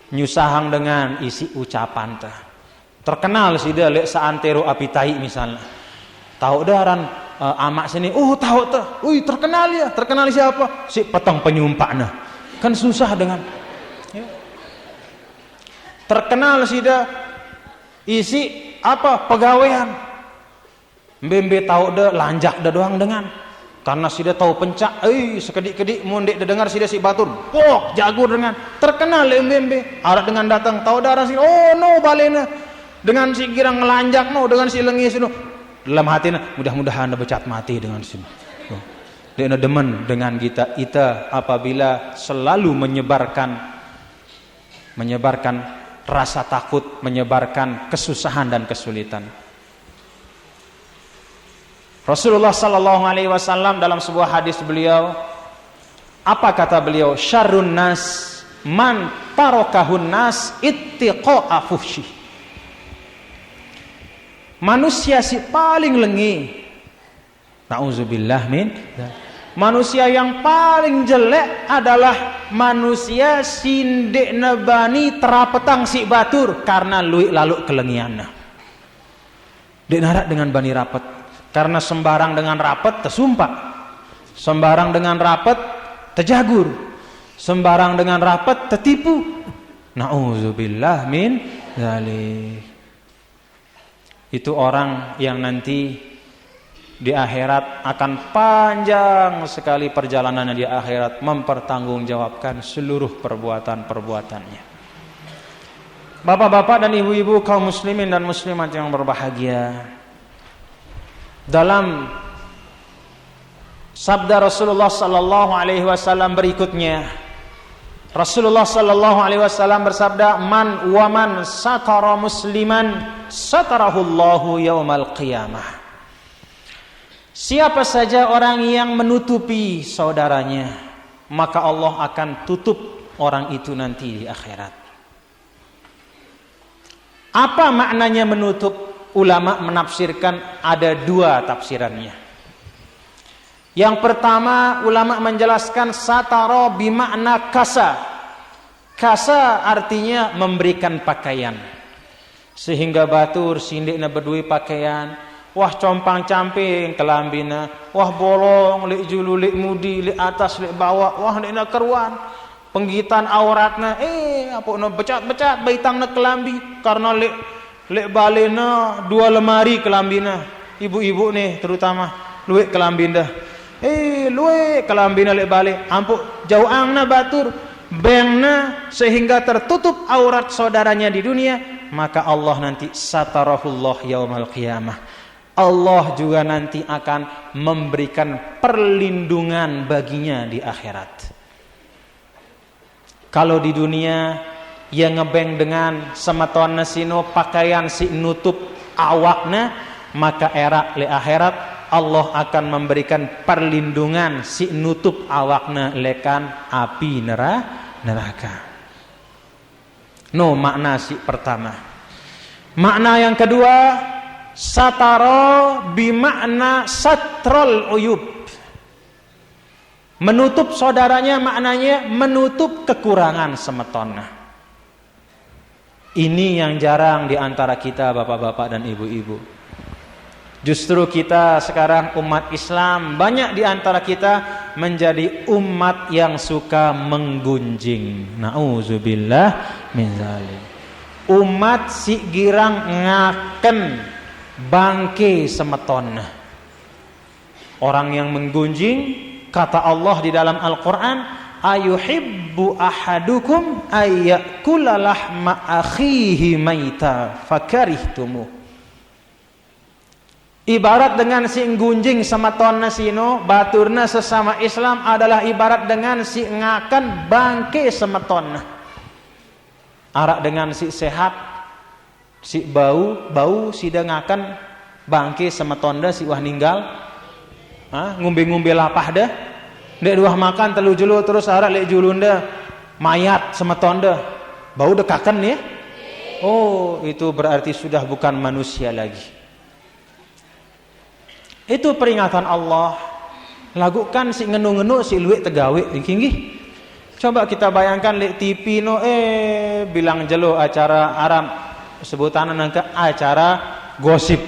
Nyusahang dengan isi ucapan teh. Terkenal sih dia lek saantero apitai misalnya. Tahu daran amak sini, tahu tuh. Terkenal ya. Terkenal siapa? Si petang penyumpakna. Kan susah dengan. Ya. Terkenal sih dia isi apa? Pegawaian. Mbembe tahu dah lanjak dah doang dengan. Karena sih dia tahu pencak, sekedik-kedik mondek dah dengar sih dia si batur. Jago dengan. Terkenal lek mbembe. Arak dengan datang tahu daran sih. Balena. Dengan si girang ngelanjak dengan si lengis dalam hati mudah-mudahan anda becat mati dengan sini. Dia demen dengan kita apabila selalu menyebarkan rasa takut, menyebarkan kesusahan dan kesulitan. Rasulullah sallallahu alaihi wasallam dalam sebuah hadis beliau, apa kata beliau? Syarrun nas man tarakahun nas ittiqa'a fuhsyi. Manusia si paling lengi, nauzubillah min, Manusia yang paling jelek adalah manusia sindek nebani terapetang si batur karena luik lalu kelengian. Dek narak dengan bani rapet karena sembarang dengan rapet tersumpak, sembarang dengan rapet terjagur, sembarang dengan rapet tertipu. Na'udzubillah min dzalik. Itu orang yang nanti di akhirat akan panjang sekali perjalanannya di akhirat mempertanggungjawabkan seluruh perbuatan-perbuatannya. Bapak-bapak dan ibu-ibu kaum muslimin dan muslimat yang berbahagia, dalam sabda Rasulullah sallallahu alaihi wasallam berikutnya, Rasulullah sallallahu alaihi wasallam bersabda, "Man wa man satara musliman satarahullahu yaumal qiyamah." Siapa saja orang yang menutupi saudaranya, maka Allah akan tutup orang itu nanti di akhirat. Apa maknanya menutup? Ulama menafsirkan ada dua tafsirannya. Yang pertama, ulama menjelaskan satara bimakna kasa. Kasa artinya memberikan pakaian. Sehingga batur sindikna berdui pakaian. Wah compang camping kelambina, wah bolong, lek julu, lek mudi, lek atas, lek bawah, wah lek nak keruan, penggitan auratna, apa nak becat-becat baitangna kelambi, karena lek balena dua lemari kelambina, ibu-ibu nih terutama, luik kelambina, luik kelambina lek balik, ampuk jauh angna batur, bengna sehingga tertutup aurat saudaranya di dunia, maka Allah nanti satarahullah yaumal qiyamah. Allah juga nanti akan memberikan perlindungan baginya di akhirat. Kalau di dunia yang ngebeng dengan semeton sino pakaian si nutup awakna, maka era le akhirat Allah akan memberikan perlindungan si nutup awakna lekan api neraka. No, makna si pertama. Makna yang kedua, satara bimakna satrol uyub. Menutup saudaranya maknanya menutup kekurangan semeton. Ini yang jarang di antara kita bapak-bapak dan ibu-ibu. Justru kita sekarang umat Islam, banyak di antara kita menjadi umat yang suka menggunjing. Na'udzubillah min dzalik. Umat si girang ngaken bangke semeton. Orang yang menggunjing, kata Allah di dalam Al-Quran, ayuhibbu ahadukum ayyakula lahma akhihi maita fakarihtumu. Ibarat dengan si gunjing semetonna sino, baturna sesama Islam adalah ibarat dengan si ngakan bangke semetonna. Arak dengan si sehat, si bau si dengakan bangke semetonda si wah ninggal, ngumbe-ngumbe lapah dah, dek dua makan telu julu terus arak lek julunda mayat semetonda, bau dekakan ya. Oh, itu berarti sudah bukan manusia lagi. Itu peringatan Allah. Lagukan si ngenu-ngenu si luwek tegawe tinggi. Coba kita bayangkan lek TV no bilang jelo acara Arab sebutan nangka acara gosip.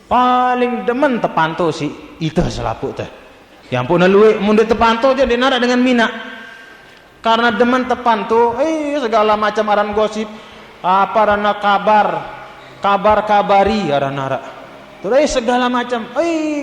Paling demen tepanto si itu selaput teh. Yang pun luwek mundur tepanto aja dinarak dengan mina. Karena demen tepanto segala macam aran gosip, apa rana kabar-kabari aran narak. Terus segala macam,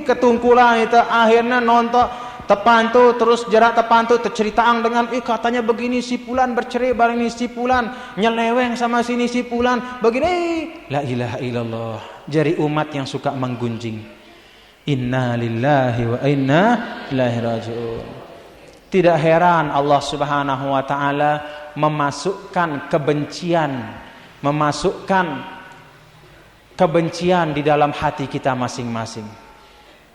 ketungkulan itu akhirnya nonton tepantu terus jerak tepantu terceritaan dengan katanya begini si fulan bercerai bareng ini si fulan nyeleweng sama sini si fulan begini. La ilaha illallah. Jadi umat yang suka menggunjing. Inna lillahi wa inna ilaihi raji'un. Tidak heran Allah Subhanahu wa taala memasukkan kebencian di dalam hati kita masing-masing.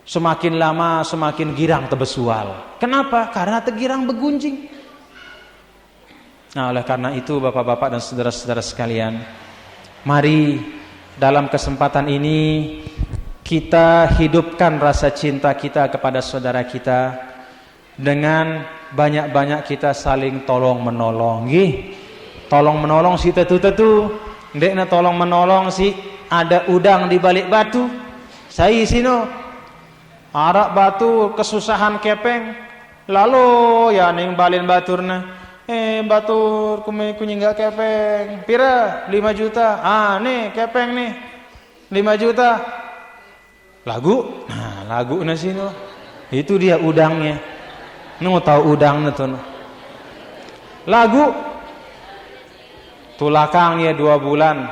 Semakin lama semakin girang terbesual. Kenapa? Karena tergirang begunjing. Nah, oleh karena itu bapak-bapak dan saudara-saudara sekalian, mari dalam kesempatan ini kita hidupkan rasa cinta kita kepada saudara kita dengan banyak-banyak kita saling tolong menolong nggih. Tolong menolong si tetu-tetu, ndekna tolong menolong si ada udang di balik batu. Saya sino arak batu kesusahan kepeng, lalu ya ning balin baturna. Batur kunying gak kepeng. Pira? 5 juta. Nih kepeng nih. 5 juta. Lagu. Nah, lagu na sino. Itu dia udangnya. Nu tahu udang na tuh. Lagu. Tulakangnya 2 bulan.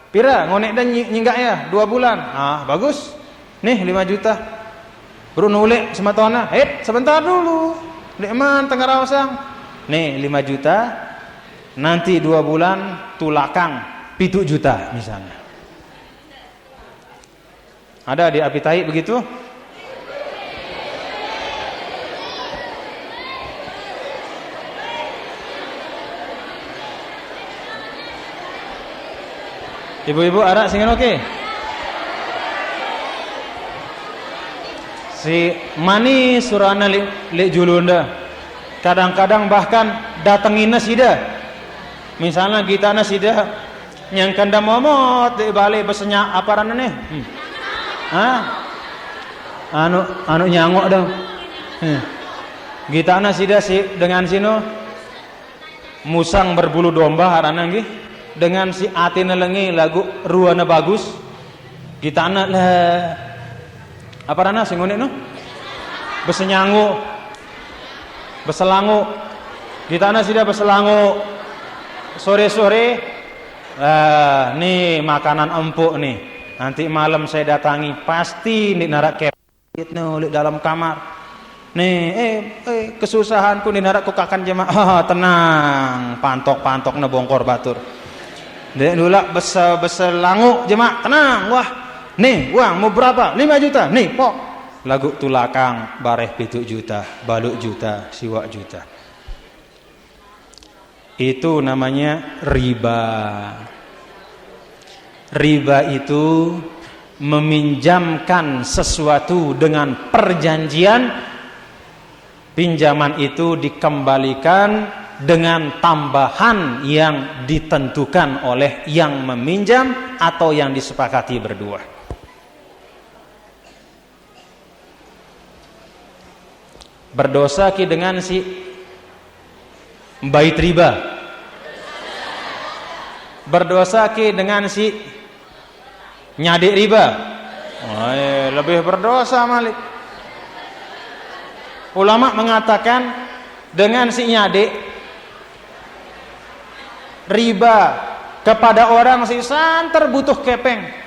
Pira? Ngonek dan nyinggak ya 2 bulan. Bagus. Nih 5 juta. Bro nulek sematona. Sebentar dulu. Dekman tengah rawasang. Nih 5 juta. Nanti 2 bulan tulakang 7 juta misalnya. Ada di Apitai begitu? Ibu-ibu ada singin oke? Si mani surana li julunda. Kadang-kadang bahkan datanginna sida. Misalnya kita na sida yang kanda momot di balik besenya aparan nih. Anu nyangok dong. Kita na sida si dengan sino musang berbulu domba harana nggih. Dengan si atina lengi lagu ruana bagus. Kita na lah aparana sing ngene no? Besenyangu. Beselangu. Kita na sida beselangu. Sore-sore nih makanan empuk nih. Nanti malam saya datangi pasti nih narak kepit nulik dalam kamar. Nih kesusahanku nih narak kukakan jemaah. Tenang, pantok-pantok na bongkor batur. Dek dulu beselangu jemaah, tenang. Wah, nih uang mau berapa? 5 juta. Nih, pok. Lagu tulakang bareh 7 juta, baluk juta, siwak juta. Itu namanya riba. Riba itu meminjamkan sesuatu dengan perjanjian. Pinjaman itu dikembalikan dengan tambahan yang ditentukan oleh yang meminjam atau yang disepakati berdua. Berdosa ki dengan si bait riba. Berdosa ki dengan si nyadik riba. Lebih berdosa malik. Ulama mengatakan dengan si nyadik riba kepada orang si santer butuh kepeng.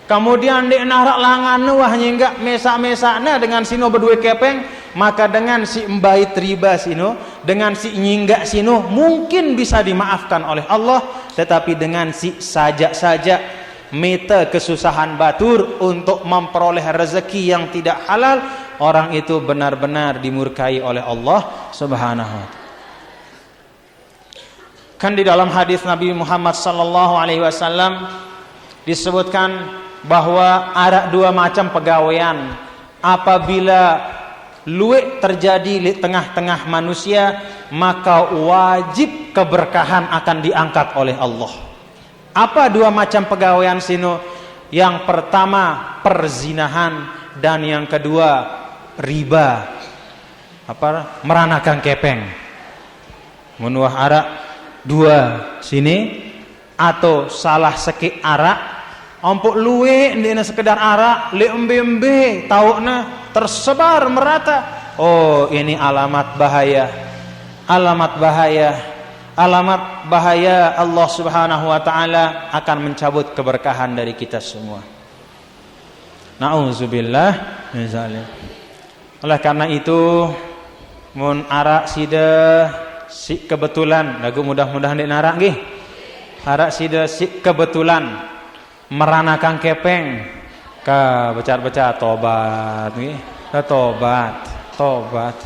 Kemudian dia narak langan wah nyinggak mesak-mesakna dengan sino berdua kepeng, maka dengan si mbait riba sino, dengan si nyinggak sino mungkin bisa dimaafkan oleh Allah, tetapi dengan si sajak-sajak meta kesusahan batur untuk memperoleh rezeki yang tidak halal, orang itu benar-benar dimurkai oleh Allah Subhanahu wa taala. Kan di dalam hadis Nabi Muhammad sallallahu alaihi wasallam disebutkan bahwa ada 2 macam pegawaian. Apabila luwek terjadi di tengah-tengah manusia, maka wajib keberkahan akan diangkat oleh Allah. Apa 2 macam pegawaian sino? Yang pertama perzinahan dan yang kedua riba. Meranakan kepeng. Menuah arak 2 sini atau salah sekik arak. Ompok luwe ndekna sekedar arak, le embe-embe taukna tersebar merata. Oh, ini alamat bahaya. Alamat bahaya. Alamat bahaya Allah Subhanahu wa taala akan mencabut keberkahan dari kita semua. Nauzubillah min zalim. Oleh karena itu mun arak sida si kebetulan, lagu mudah-mudahan dek narak nggih. Arak sida si kebetulan meranakan kepeng ka becar-becar tobat nggih. Tobat.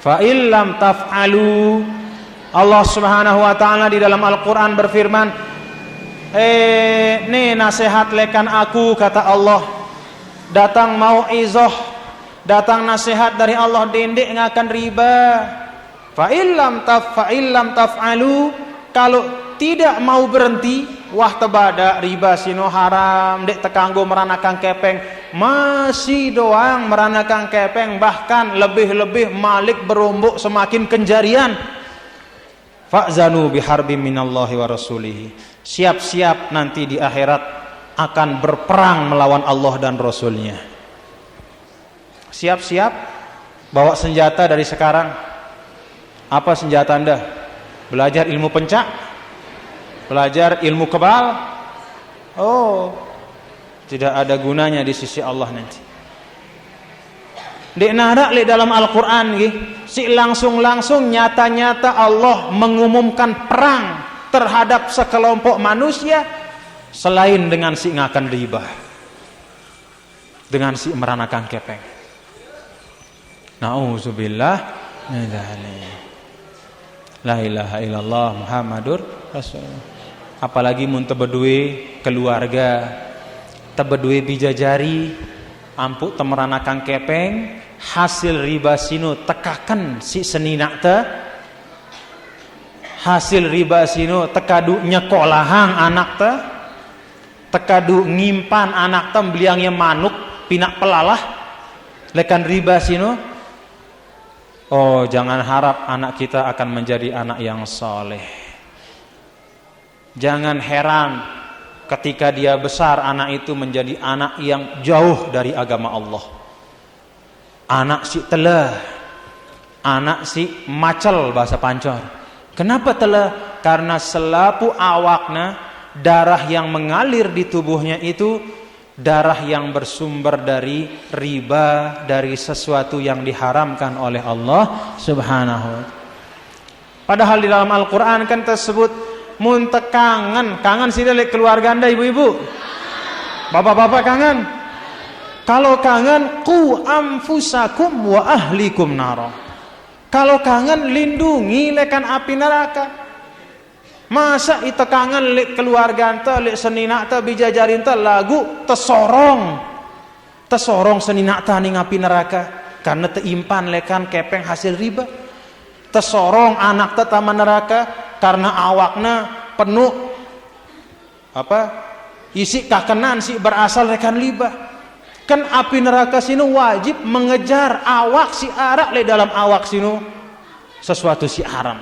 Fa illam taf'alu, Allah Subhanahu wa taala di dalam Al-Qur'an berfirman, nih nasihat lekan aku, kata Allah, datang mau izoh Datang nasihat dari Allah, dendek ngakan riba. Fa illam taf'alu, kalau tidak mau berhenti, wah tebada riba sino haram, dek tekanggo meranakan kepeng, masih doang meranakan kepeng, bahkan lebih-lebih malik berombok semakin kenjarian. Fa'zanu biharbim minallahi wa rasulihi. Siap-siap nanti di akhirat akan berperang melawan Allah dan Rasulnya. Siap-siap bawa senjata dari sekarang. Apa senjata Anda? Belajar ilmu pencak? Belajar ilmu kebal? Oh, tidak ada gunanya di sisi Allah nanti. Dek narak li dalam Al-Quran si langsung nyata-nyata Allah mengumumkan perang terhadap sekelompok manusia selain dengan si ngakan riba, dengan si meranakan kepeng. Nauzubillah min dzalik. La ilaha illallah Muhammadur Rasulullah. Apalagi mun tebedue keluarga, tebedue bijajari, ampuk temeranakan kepeng, hasil riba sino tekakan si senina te, hasil riba sino tekadu nyekolahang anak te, tekadu ngimpan anak te beliangnya manuk pinak pelalah lekan riba sino. Oh, jangan harap anak kita akan menjadi anak yang soleh. Jangan heran ketika dia besar anak itu menjadi anak yang jauh dari agama Allah. Anak si telah, anak si macel bahasa Pancor. Kenapa telah? Karena selapu awakna, darah yang mengalir di tubuhnya itu darah yang bersumber dari riba, dari sesuatu yang diharamkan oleh Allah Subhanahu wa ta'ala. Padahal di dalam Al-Quran kan tersebut kangen sih dari keluarga Anda ibu-ibu, bapak-bapak kangen. Kalau kangen ku anfusakum wa ahlikum naro. Kalau kangen lindungi lekan api neraka. Masa itu kangen lek keluarga ente, lek senina te bijajarin te lagu tesorong senina te ning api neraka karena teimpan lekan kepeng hasil riba. Tesorong anak te taman neraka karena awakna penuh isi kakenan si berasal lekan riba. Kan api neraka sinu wajib mengejar awak si arak le dalam awak sinu sesuatu si haram.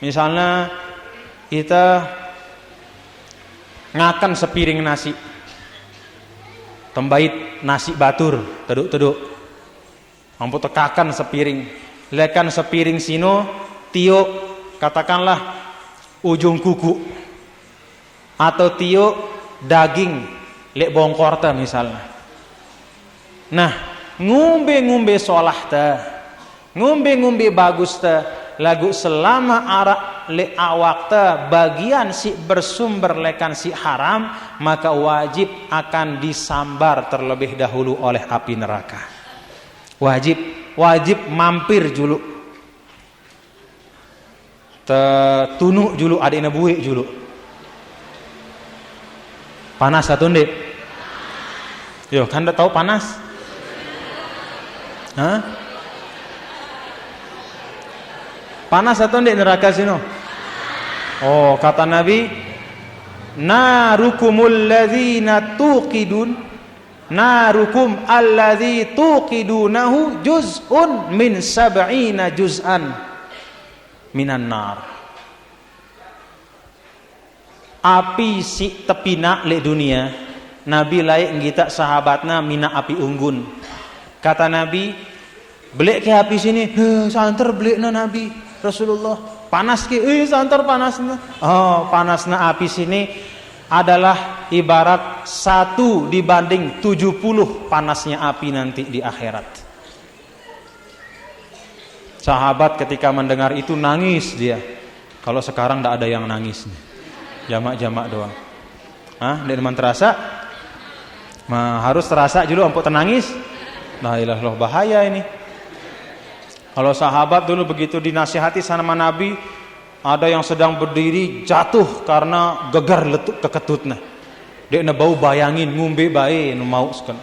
Misalnya kita ngakan sepiring nasi, tembait nasi batur, teduk-teduk, mampu tekakan sepiring, lekan sepiring sino, tiuk, katakanlah ujung kuku, atau tiuk daging, lek bongkor ta misalnya. Nah, ngumbe solah ta, ngumbe bagus ta, lagu selama arak le awak ta bagian si bersumber lekan si haram, maka wajib akan disambar terlebih dahulu oleh api neraka. Wajib mampir julu, tunuk julu adina buik julu. Panas satu ndek? Yo, kan tahu panas? Hah? Panas atau ndek neraka sino? Oh, kata Nabi, narukumul ladzina tuqidun, narukum alladzi tuqidunahu juz'un min sab'ina juz'an minan nar. Api si tepina le dunia, Nabi laik ngita sahabatna mina api unggun. Kata Nabi, belek ke api sini, santer belekna Nabi Rasulullah. Panas ki, santer panasna. Oh, panasna api sini adalah ibarat 1 dibanding 70 panasnya api nanti di akhirat. Sahabat ketika mendengar itu nangis dia. Kalau sekarang tidak ada yang nangis, jamak-jamak doang. Hah, tidak terasa? Harus terasa dulu untuk tenangis. La ilaha illallah, bahaya ini. Kalau sahabat dulu begitu dinasihati sama Nabi, ada yang sedang berdiri jatuh karena gegar letuk keketutna. Dia bau bayangin ngumbe bae nu mau sekali.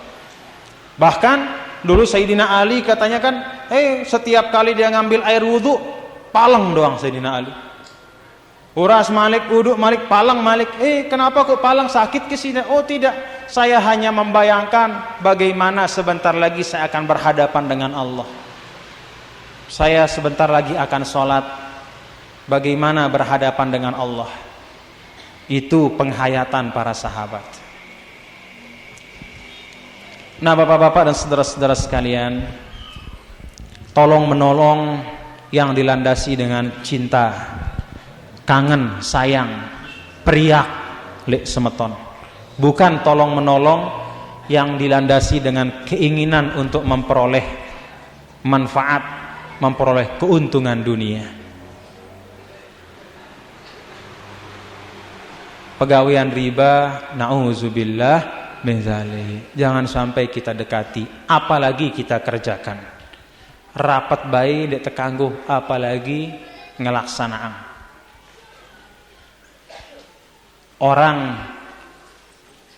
Bahkan Dulu Sayyidina Ali katanya kan, setiap kali dia ngambil air wudhu, paleng doang Sayyidina Ali. Uras Malik, wudhu Malik, paleng Malik. Kenapa kok paleng, sakit ke sini? Oh tidak, saya hanya membayangkan bagaimana sebentar lagi saya akan berhadapan dengan Allah. Saya sebentar lagi akan sholat, bagaimana berhadapan dengan Allah. Itu penghayatan para sahabat. Nah, bapak-bapak dan saudara-saudara sekalian, tolong menolong yang dilandasi dengan cinta, kangen, sayang, periak, lek semeton. Bukan tolong menolong yang dilandasi dengan keinginan untuk memperoleh manfaat, memperoleh keuntungan dunia. Pegawaian riba, na'udzubillah min dzalik. Jangan sampai kita dekati, apalagi kita kerjakan. Rapat baik dek tekangguh, apalagi ngelaksanaan. Orang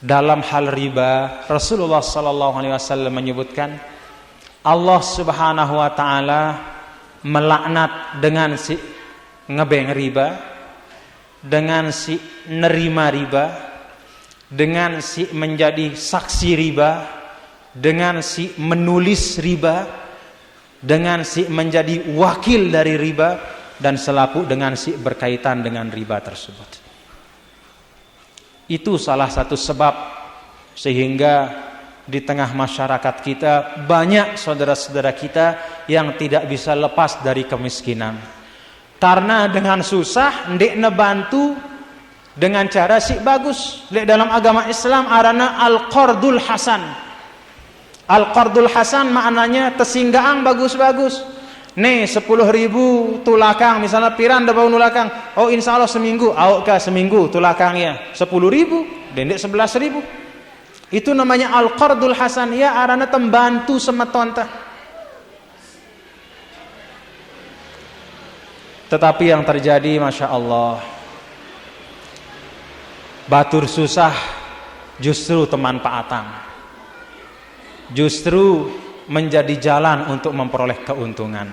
dalam hal riba, Rasulullah sallallahu alaihi wasallam menyebutkan Allah Subhanahu wa taala melaknat dengan si ngebeng riba, dengan si nerima riba, dengan si menjadi saksi riba, dengan si menulis riba, dengan si menjadi wakil dari riba, dan selaku dengan si berkaitan dengan riba tersebut. Itu salah satu sebab sehingga di tengah masyarakat kita banyak saudara-saudara kita yang tidak bisa lepas dari kemiskinan. Karena dengan susah ndek nebantu dengan cara si bagus. Dalam agama Islam arana al-qardul hasan. Al-qardul hasan maknanya tesinggaang bagus-bagus. Nih 10.000 tulakang misalnya piran da bau nulakang. Oh insya Allah seminggu. Awak kah seminggu tulakangnya 10.000, dendek 11.000. Itu namanya al-qardul hasan. Ya arana tembantu semeton tah. Tetapi yang terjadi Masya Allah, batur susah justru teman paatang, justru menjadi jalan untuk memperoleh keuntungan.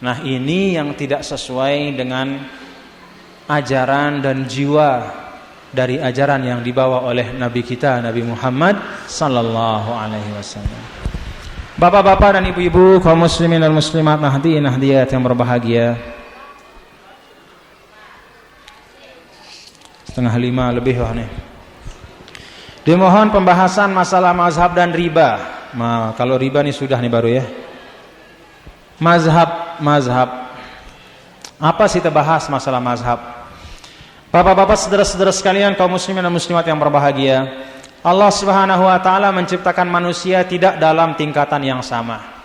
Nah ini yang tidak sesuai dengan ajaran dan jiwa dari ajaran yang dibawa oleh Nabi kita, Nabi Muhammad sallallahu alaihi wasallam. Bapak-bapak dan ibu-ibu, kaum muslimin dan muslimat, nahdiin nahdiyat yang berbahagia, 4:30 lebih wah nih. Dimohon pembahasan masalah mazhab dan riba. Nah, kalau riba nih sudah nih baru ya. Mazhab. Apa sih kita bahas masalah mazhab? Bapak-bapak, saudara-saudara sekalian, kaum muslimin dan muslimat yang berbahagia, Allah Subhanahu wa taala menciptakan manusia tidak dalam tingkatan yang sama.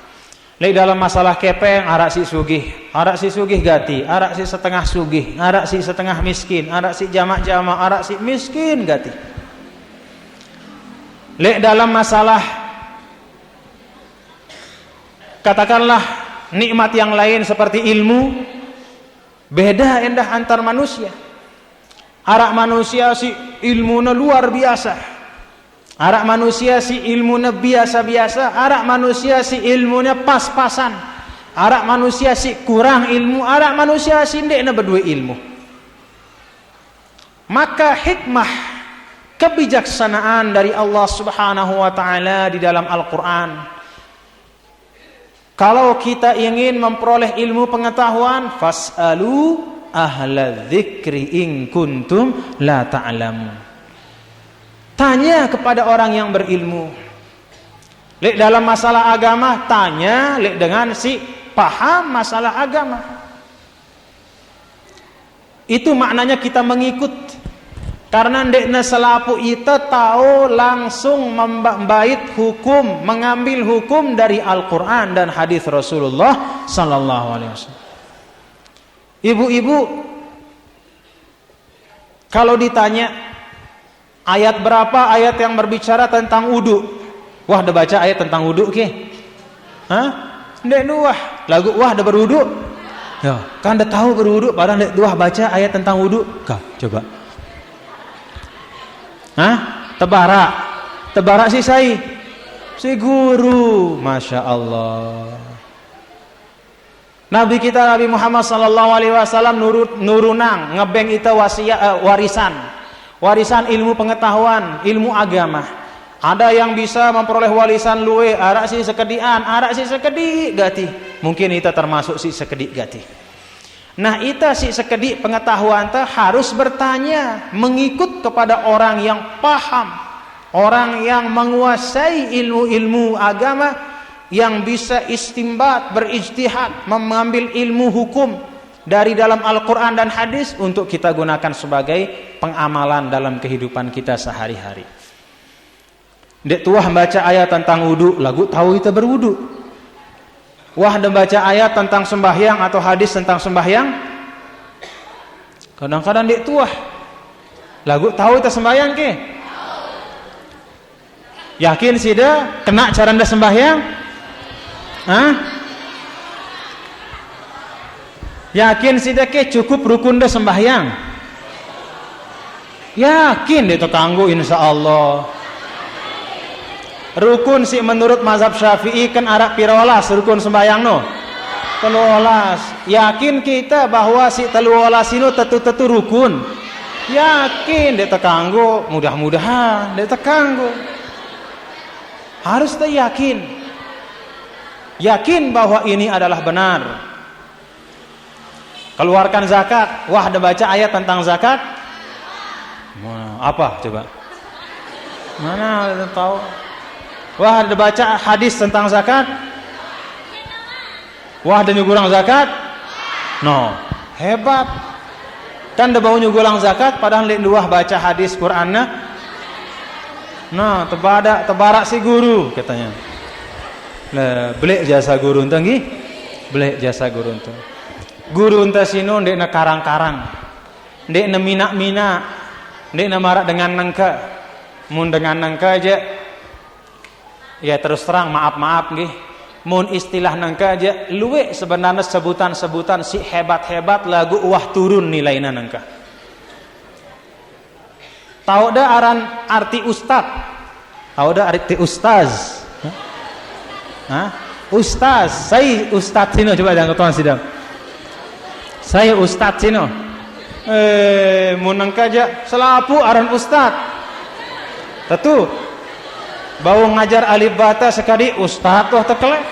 Lek dalam masalah kepeng, arak si sugih gati, arak si setengah sugih, arak si setengah miskin, arak si jamak-jamak, arak si miskin gati. Lek dalam masalah katakanlah nikmat yang lain seperti ilmu, beda endah antar manusia. Arak manusia si ilmunya luar biasa, arak manusia si ilmunya biasa-biasa, arak manusia si ilmunya pas-pasan, arak manusia si kurang ilmu, arak manusia si ndekna berdua ilmu. Maka hikmah kebijaksanaan dari Allah Subhanahu wa taala di dalam Al-Qur'an, kalau kita ingin memperoleh ilmu pengetahuan, fas'alu ahla dzikri in kuntum la ta'lamun. Tanya kepada orang yang berilmu. Lek dalam masalah agama, tanya lek dengan si paham masalah agama. Itu maknanya kita mengikut. Karena ndekna selapu ita tahu langsung membait hukum, mengambil hukum dari Al-Quran dan hadis Rasulullah sallallahu alaihi wasallam. Ibu-ibu, kalau ditanya ayat berapa ayat yang berbicara tentang wudu, wah udah baca ayat tentang wudu ke? Hah? Ndek wah, lagu wah udah berwudu? Ya, kan udah tahu berwudu, padahal ndek wah baca ayat tentang wudu. Kah, coba. Hah? Tebara sih saya. Si guru, Masya Allah. Nabi kita Nabi Muhammad sallallahu alaihi wasallam nurunang ngebeng kita warisan ilmu pengetahuan, ilmu agama. Ada yang bisa memperoleh warisan luwe, arak si sekedian, arak si sekedik gati. Mungkin kita termasuk si sekedik gati. Nah, kita si sekedik pengetahuan harus bertanya, mengikut kepada orang yang paham, orang yang menguasai ilmu-ilmu agama, yang bisa istimbat, berijtihad, mengambil ilmu hukum dari dalam Al-Quran dan hadis untuk kita gunakan sebagai pengamalan dalam kehidupan kita sehari-hari. Dek tuah baca ayat tentang wudu, lagu tahu kita berwudu. Wah, dan baca ayat tentang sembahyang atau hadis tentang sembahyang, kadang-kadang dek tuah lagu tahu kita sembahyang ke? Yakin sih dah kena cara anda sembahyang? Hah? Yakin sih dah ke cukup rukun dah sembahyang? Yakin dia tertangguh insya Allah. Rukun sih menurut mazhab Syafi'i kan arak pirawalas rukun sembahyang no. Teluolas. Yakin kita bahwa si teluolas ini tetu rukun? Yakin dia tertangguh. Mudah-mudahan dia tertangguh. Harus yakin. Yakin bahwa ini adalah benar. Keluarkan zakat. Wah, ada baca ayat tentang zakat? Apa coba? Mana ada tahu? Wah, ada baca hadis tentang zakat? Wah, ada nyugulang zakat? No, hebat. Kan ada bau nyugulang zakat padahal lek luah baca hadis Qur'anna. Nah, tebarak si guru katanya. Lah, belek jasa guru enteng nggih? Belek jasa guru enteng. Guru entah sino ndek na karang-karang. Ndek na mina-mina. Ndek na marak dengan nangka. Mun dengan nangka aja ya terus terang maaf nggih. Mun istilah nangka aja luwe sebenarnya sebutan-sebutan si hebat-hebat lagu wah turun nilainya nangka. Tahu dah arti ustad? Tahu dah arti ustaz? Hah? Ustaz, saya ustaz sino coba jangan tuan sidang. Saya ustaz sino. Mun nangka aja selapu aran ustad. Tentu bau ngajar alif bata sekali ustaz tuh tekelek.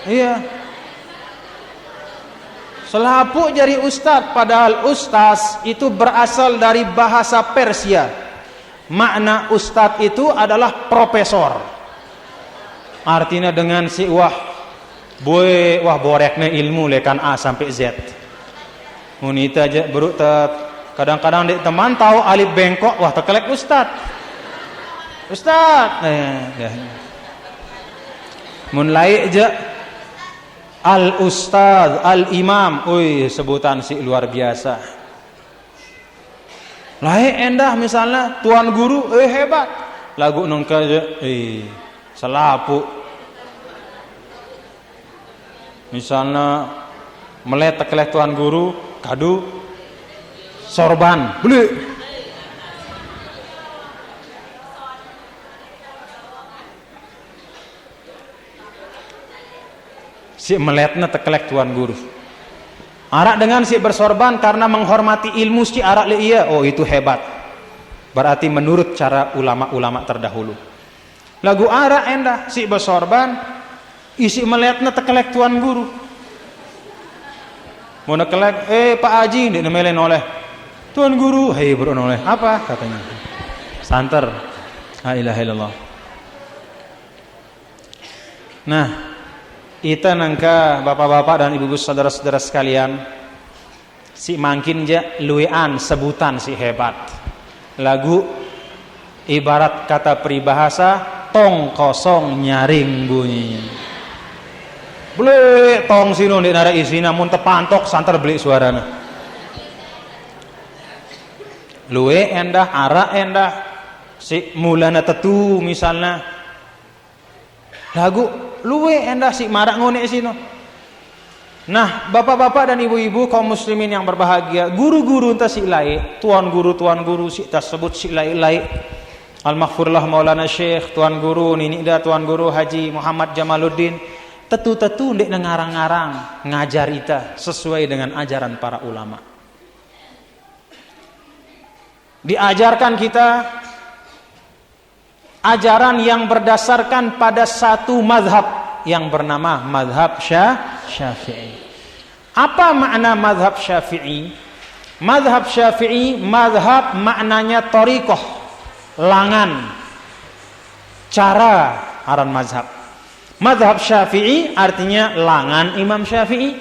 Iya. Selapu jadi ustaz, padahal ustaz itu berasal dari bahasa Persia. Makna ustaz itu adalah profesor. Artinya dengan si wah boreknya ilmu lekan A sampai Z. Munita aja beruk kadang-kadang dek teman tahu alif bengkok wah tekelek ustaz. Ustaz, mun laik je al ustaz, al imam, sebutan si luar biasa. Laik endah misalnya tuan guru, hebat. Lagu nongka je, selapu. Misalnya meletak oleh tuan guru, kadu sorban, beli. Si meletna tekelek tuan guru. Arak dengan si bersorban karena menghormati ilmu si arak le iya. Oh, itu hebat. Berarti menurut cara ulama-ulama terdahulu. Lagu arak endah si bersorban isi meletna tekelek tuan guru. Mau nekelek, Pak Haji dia nemelen oleh tuan guru. Hei bro oleh apa katanya? Santer. La ilaha illallah. Nah, ita nangka bapak-bapak dan ibu-ibu saudara-saudara sekalian, si mangkin ja luwean sebutan si hebat. Lagu ibarat kata peribahasa tong kosong nyaring bunyi. Beli tong sino di nara isi namun tepantok santer beli suarana. Luwe endah ara endah si mulana tetu misalnya. Lagu luwe endah si marak ngone sino. Nah, bapak-bapak dan ibu-ibu kaum muslimin yang berbahagia, guru-guru entah si lai, tuan guru si tersebut si lai. Al-Maghfurlah Maulana Syekh Tuan Guru Ninida Tuan Guru Haji Muhammad Jamaluddin tetu-tetu ndek ngarang-ngarang ngajar ita sesuai dengan ajaran para ulama. Diajarkan kita ajaran yang berdasarkan pada satu mazhab yang bernama mazhab Syafi'i. Apa makna mazhab Syafi'i? Mazhab Syafi'i, mazhab maknanya thariqah, langan, cara aran mazhab. Mazhab Syafi'i artinya langan Imam Syafi'i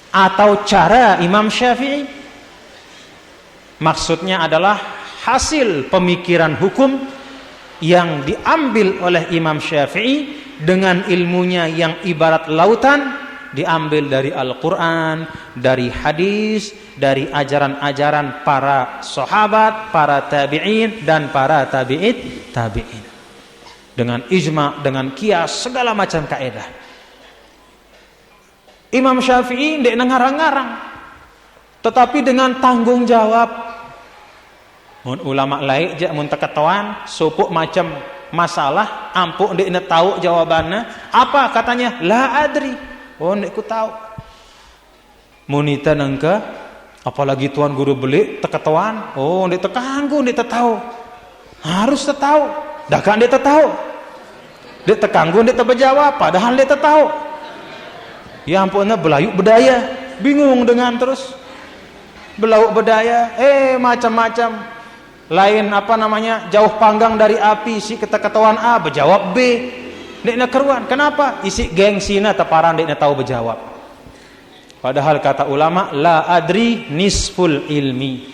atau cara Imam Syafi'i. Maksudnya adalah hasil pemikiran hukum yang diambil oleh Imam Syafi'i dengan ilmunya yang ibarat lautan, diambil dari Al-Quran, dari hadis, dari ajaran-ajaran para sahabat, para tabi'in dan para tabi'in. Dengan ijma, dengan qiyas, segala macam kaidah. Imam Syafi'i ndek ngarang-ngarang, tetapi dengan tanggung jawab. Mun ulama lain jak mun teketoan supuk macam masalah ampuk ndek ne tahu jawabannya apa, katanya la adri, oh ndek ku tahu. Munita nangka apalagi tuan guru beli teketoan, oh ndek tekanggu ndek tahu, harus tahu dah kan ndek tahu, ndek tekanggu ndek bejawab padahal ndek tahu. Ya ampunna belayuk bedaya, bingung dengan terus belauk bedaya, macam-macam. Lain apa namanya, jauh panggang dari api, si ketahuan A berjawab B, ndekna keruan. Kenapa? Isi gengsina teparan ndekna tahu berjawab. Padahal kata ulama la adri nisful ilmi.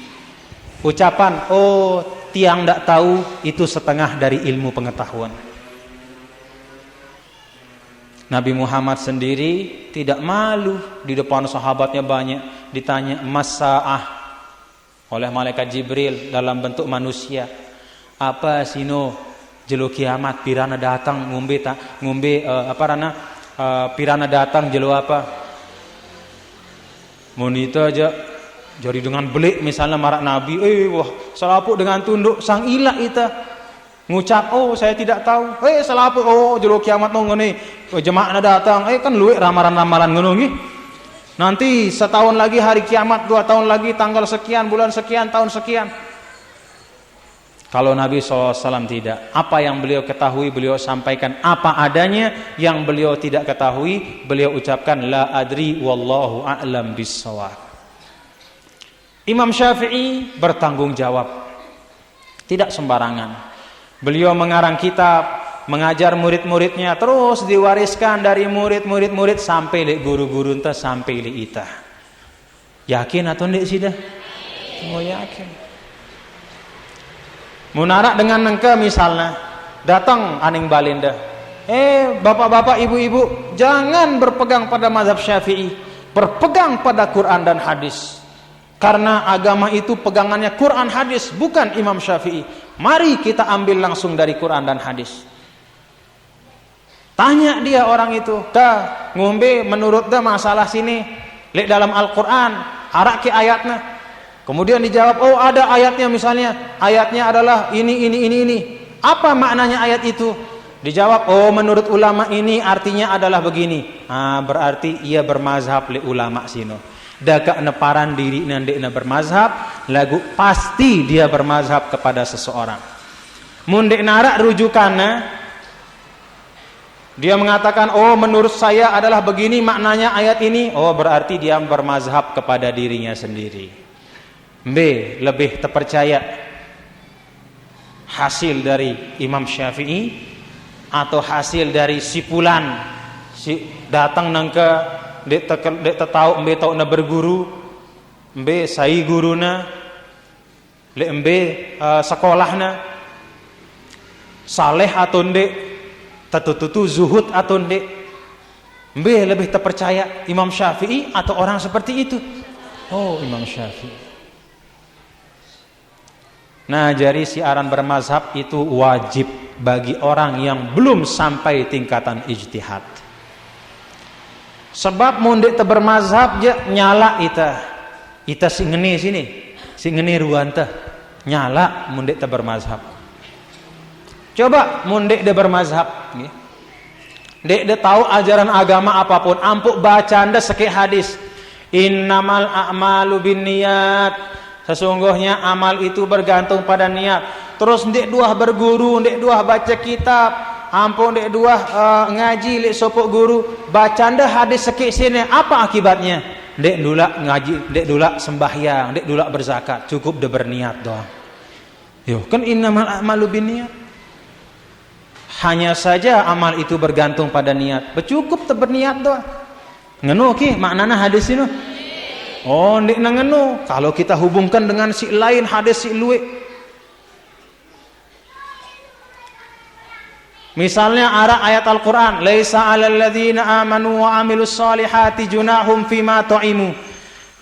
Ucapan oh tiang ndak tahu itu setengah dari ilmu pengetahuan. Nabi Muhammad sendiri tidak malu di depan sahabatnya banyak ditanya masaah oleh malaikat Jibril dalam bentuk manusia. Apa sino jelo kiamat pirana datang ngombe pirana datang jelo apa? Monita aja jadi dengan belik misalnya marak Nabi, wah salapuk dengan tunduk sang ilah ita. Ngucap, oh saya tidak tahu. Salapuk, oh jelo kiamat no ngene. Jemaah datang, kan luwek ramalan-ramalan ngono nggih. Nanti setahun lagi hari kiamat, 2 tahun lagi tanggal sekian, bulan sekian, tahun sekian. Kalau Nabi SAW tidak, apa yang beliau ketahui beliau sampaikan apa adanya, yang beliau tidak ketahui beliau ucapkan la adri wallahu a'lam bissawab. Imam Syafi'i bertanggung jawab, tidak sembarangan. Beliau mengarang kitab, mengajar murid-muridnya, terus diwariskan dari murid sampai le guru-guru entah sampai le ita. Yakin atau ndak sih dah? Oh yakin. Munarak dengan nengke misalnya datang aning balinda. Bapak-bapak, ibu-ibu, jangan berpegang pada mazhab Syafi'i, berpegang pada Quran dan hadis. Karena agama itu pegangannya Quran hadis, bukan Imam Syafi'i. Mari kita ambil langsung dari Quran dan hadis. Tanya dia orang itu, dah ngombe menurut dah masalah sini, lihat dalam Al-Quran, arak ke ayatnya. Kemudian dijawab, oh ada ayatnya misalnya, ayatnya adalah ini. Apa maknanya ayat itu? Dijawab, oh menurut ulama ini artinya adalah begini. Berarti ia bermazhab li ulama sino. Dagak neparan diri nandekna bermazhab, lagu pasti dia bermazhab kepada seseorang. Mundek narak rujukannya. Dia mengatakan, oh menurut saya adalah begini maknanya ayat ini. Oh berarti dia bermazhab kepada dirinya sendiri. B, lebih terpercaya hasil dari Imam Syafi'i atau hasil dari sipulan si datang nangke dek tahu mbe tahu na berguru, mbe sai guruna, le mbe sekolahna saleh atau ndek tetu zuhud atau ndek, mbe lebih terpercaya Imam Syafi'i atau orang seperti itu? Oh Imam Syafi'i. Nah jadi siaran bermazhab itu wajib bagi orang yang belum sampai tingkatan ijtihad. Sebab mundek bermazhab je nyala ita sing ngene sini, sing ngene ruanta nyala mundek bermazhab. Coba mun dek de bermazhab nggih. Dek de tahu ajaran agama apapun, ampuk bacanda sekek hadis. Innamal a'malu binniyat. Sesungguhnya amal itu bergantung pada niat. Terus dek duah berguru, dek duah baca kitab, ampun dek duah ngaji lek sopok guru, bacanda hadis sekek sini, apa akibatnya? Dek dulak ngaji, dek dulak sembahyang, dek dulak berzakat, cukup de berniat doang. Yo, kan innamal a'malu binniyat. Hanya saja amal itu bergantung pada niat. Bercukup te berniat doang. Ngenu ki maknana hadis ini. Oh, ndik ngenu. Kalau kita hubungkan dengan si lain hadis si luwe. Misalnya arah ayat Al-Qur'an, "Laisa 'alal ladzina amanu wa 'amilus solihati junahum fima ta'imu."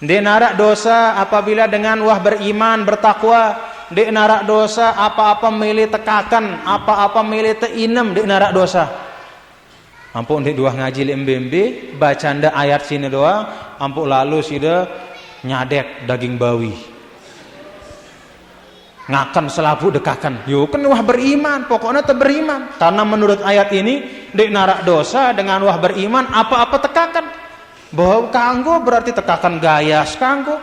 Ndik narak dosa apabila dengan wah beriman, bertakwa. Dek narak dosa apa-apa milih tekakan, apa-apa milih teinem dek narak dosa. Ampun dek dua ngaji MBMB, bacanda ayat sini doang, ampun lalu sida nyadek daging bawi. Ngakan selapu dekakan. Yo kan wah beriman, pokoknya te beriman. Karena menurut ayat ini dek narak dosa dengan wah beriman apa-apa tekakan. Bahwa kanggo berarti tekakan gayas kanggo,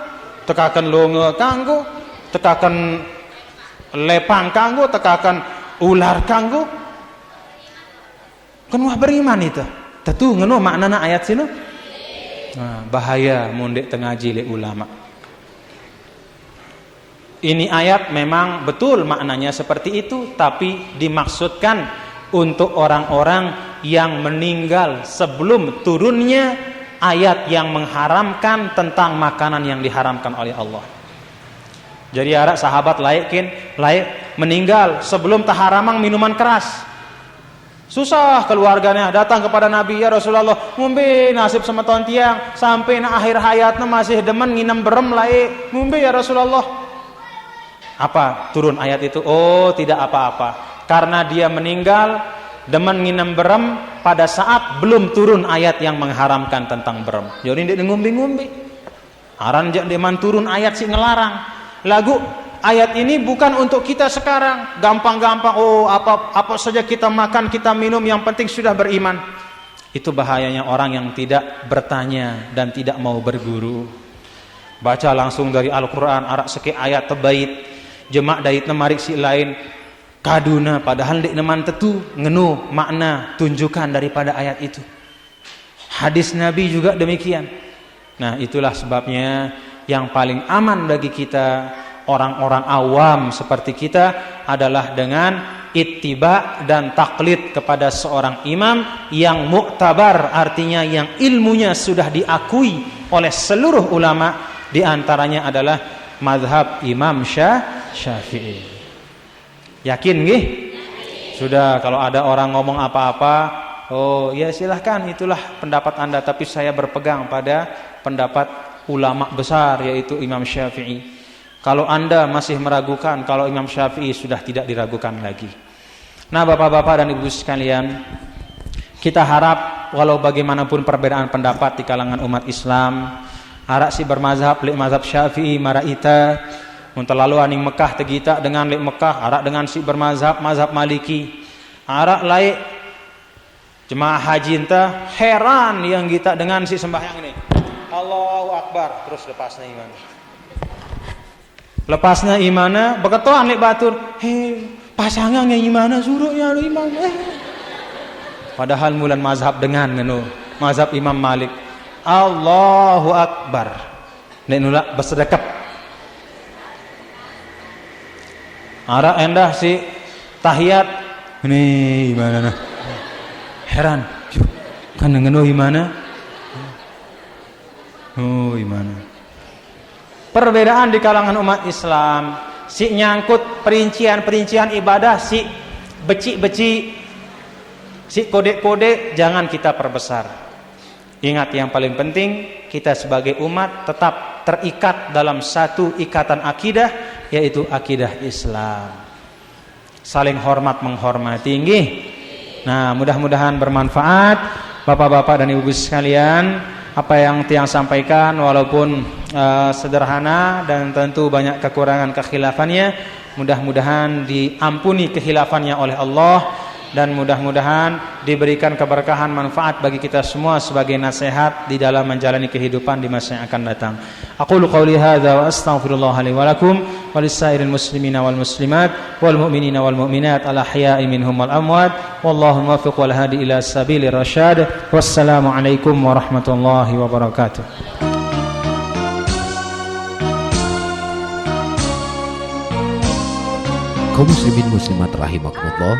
tekakan longe kanggo, tekakan lepang kanggo, tekakan ular kanggo. Kan wah beriman itu. Tentu ngeno maknana ayat sini. Nah, bahaya mondek tengaji le ulama. Ini ayat memang betul maknanya seperti itu, tapi dimaksudkan untuk orang-orang yang meninggal sebelum turunnya ayat yang mengharamkan tentang makanan yang diharamkan oleh Allah. Jadi arak sahabat layak meninggal sebelum taharamang minuman keras. Susah keluarganya datang kepada Nabi, ya Rasulullah, ngombe nasib sama tuan tiang sampai na akhir hayatnya masih demen nginem berem laik. Ngombe ya Rasulullah. Apa turun ayat itu? Oh, tidak apa-apa. Karena dia meninggal demen nginem berem pada saat belum turun ayat yang mengharamkan tentang berem. Jadi dia ngombe-ngombe. Aran jak deman turun ayat si ngelarang. Lagu ayat ini bukan untuk kita sekarang gampang-gampang apa saja kita makan kita minum yang penting sudah beriman. Itu bahayanya orang yang tidak bertanya dan tidak mau berguru. Baca langsung dari Al-Qur'an arak seke ayat tebait jemak dait nemarik si lain kaduna padahal dek neman tetu ngenu makna tunjukan daripada ayat itu. Hadis Nabi juga demikian. Nah, itulah sebabnya yang paling aman bagi kita orang-orang awam seperti kita adalah dengan ittiba dan taklid kepada seorang imam yang muktabar, artinya yang ilmunya sudah diakui oleh seluruh ulama, di antaranya adalah mazhab Imam Syafi'i. Yakin nggih? Sudah, kalau ada orang ngomong apa-apa, oh ya silahkan, itulah pendapat Anda, tapi saya berpegang pada pendapat ulama besar yaitu Imam Syafi'i. Kalau Anda masih meragukan, kalau Imam Syafi'i sudah tidak diragukan lagi. Nah, Bapak-bapak dan Ibu sekalian, kita harap walau bagaimanapun perbedaan pendapat di kalangan umat Islam, arak si bermazhab lek mazhab Syafi'i maraita, mun terlalu aning Mekah tegita dengan lek Mekah, arak dengan si bermazhab mazhab Maliki. Arak laik jemaah haji entah heran yang kita dengan si sembahyang ini. Allahu Akbar, terus lepasnya iman. Lepasnya imana, beketuan lek batur, pasangan yang imana suruh ya imam. Padahal mulan mazhab dengan ngenu, mazhab Imam Malik. Allahu Akbar. Nek nulak bersedekap. Ara endah si tahiyat. Ini gimana nah? Heran. Kan ngenu gimana? Oh, gimana? Perbedaan di kalangan umat Islam, si nyangkut perincian-perincian ibadah, si beci-beci, si kode-kode jangan kita perbesar. Ingat yang paling penting, kita sebagai umat tetap terikat dalam satu ikatan akidah, yaitu akidah Islam. Saling hormat menghormati. Nah, mudah-mudahan bermanfaat Bapak-bapak dan Ibu sekalian. Apa yang tiang sampaikan walaupun sederhana dan tentu banyak kekurangan kekhilafannya, Mudah-mudahan diampuni kehilafannya oleh Allah, dan mudah-mudahan diberikan keberkahan manfaat bagi kita semua sebagai nasihat di dalam menjalani kehidupan di masa yang akan datang. Aqulu qouli hadza wa astaghfirullah li wa lakum wa lisairil muslimina wal muslimat wal mu'minina wal mu'minat al ahya'i minhum wal amwat wallahu muwaffiq wal hadi ila sabilir rasyad. Wassalamu alaikum warahmatullahi wabarakatuh. Kaum muslimin muslimat rahimakumullah,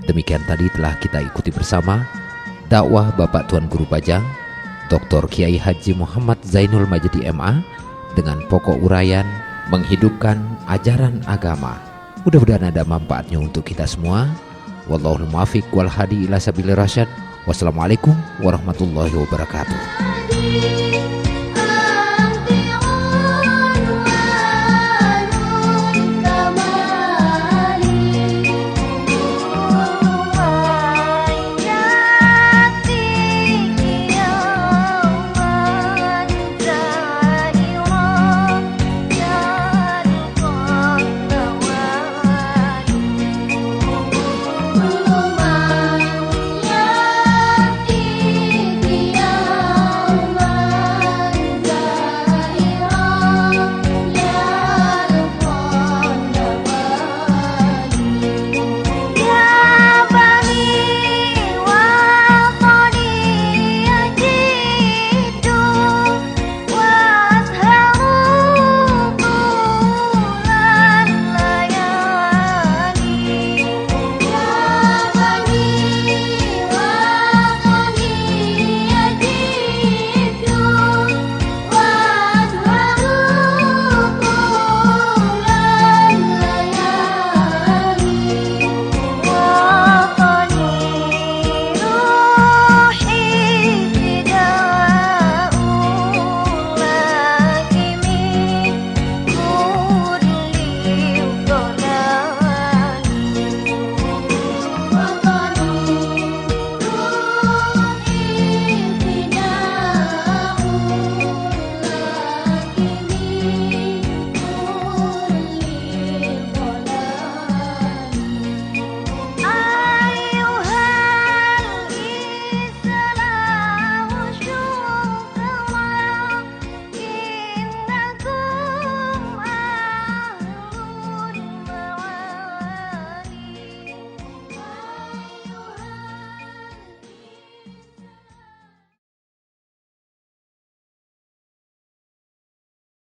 demikian tadi telah kita ikuti bersama dakwah Bapak Tuan Guru Bajang Dr. Kiai Haji Muhammad Zainul Majdi MA dengan pokok uraian menghidupkan ajaran agama. Mudah-mudahan ada manfaatnya untuk kita semua. Wallahul muwaffiq wal hadi ila sabilir rasyad. Wassalamualaikum warahmatullahi wabarakatuh.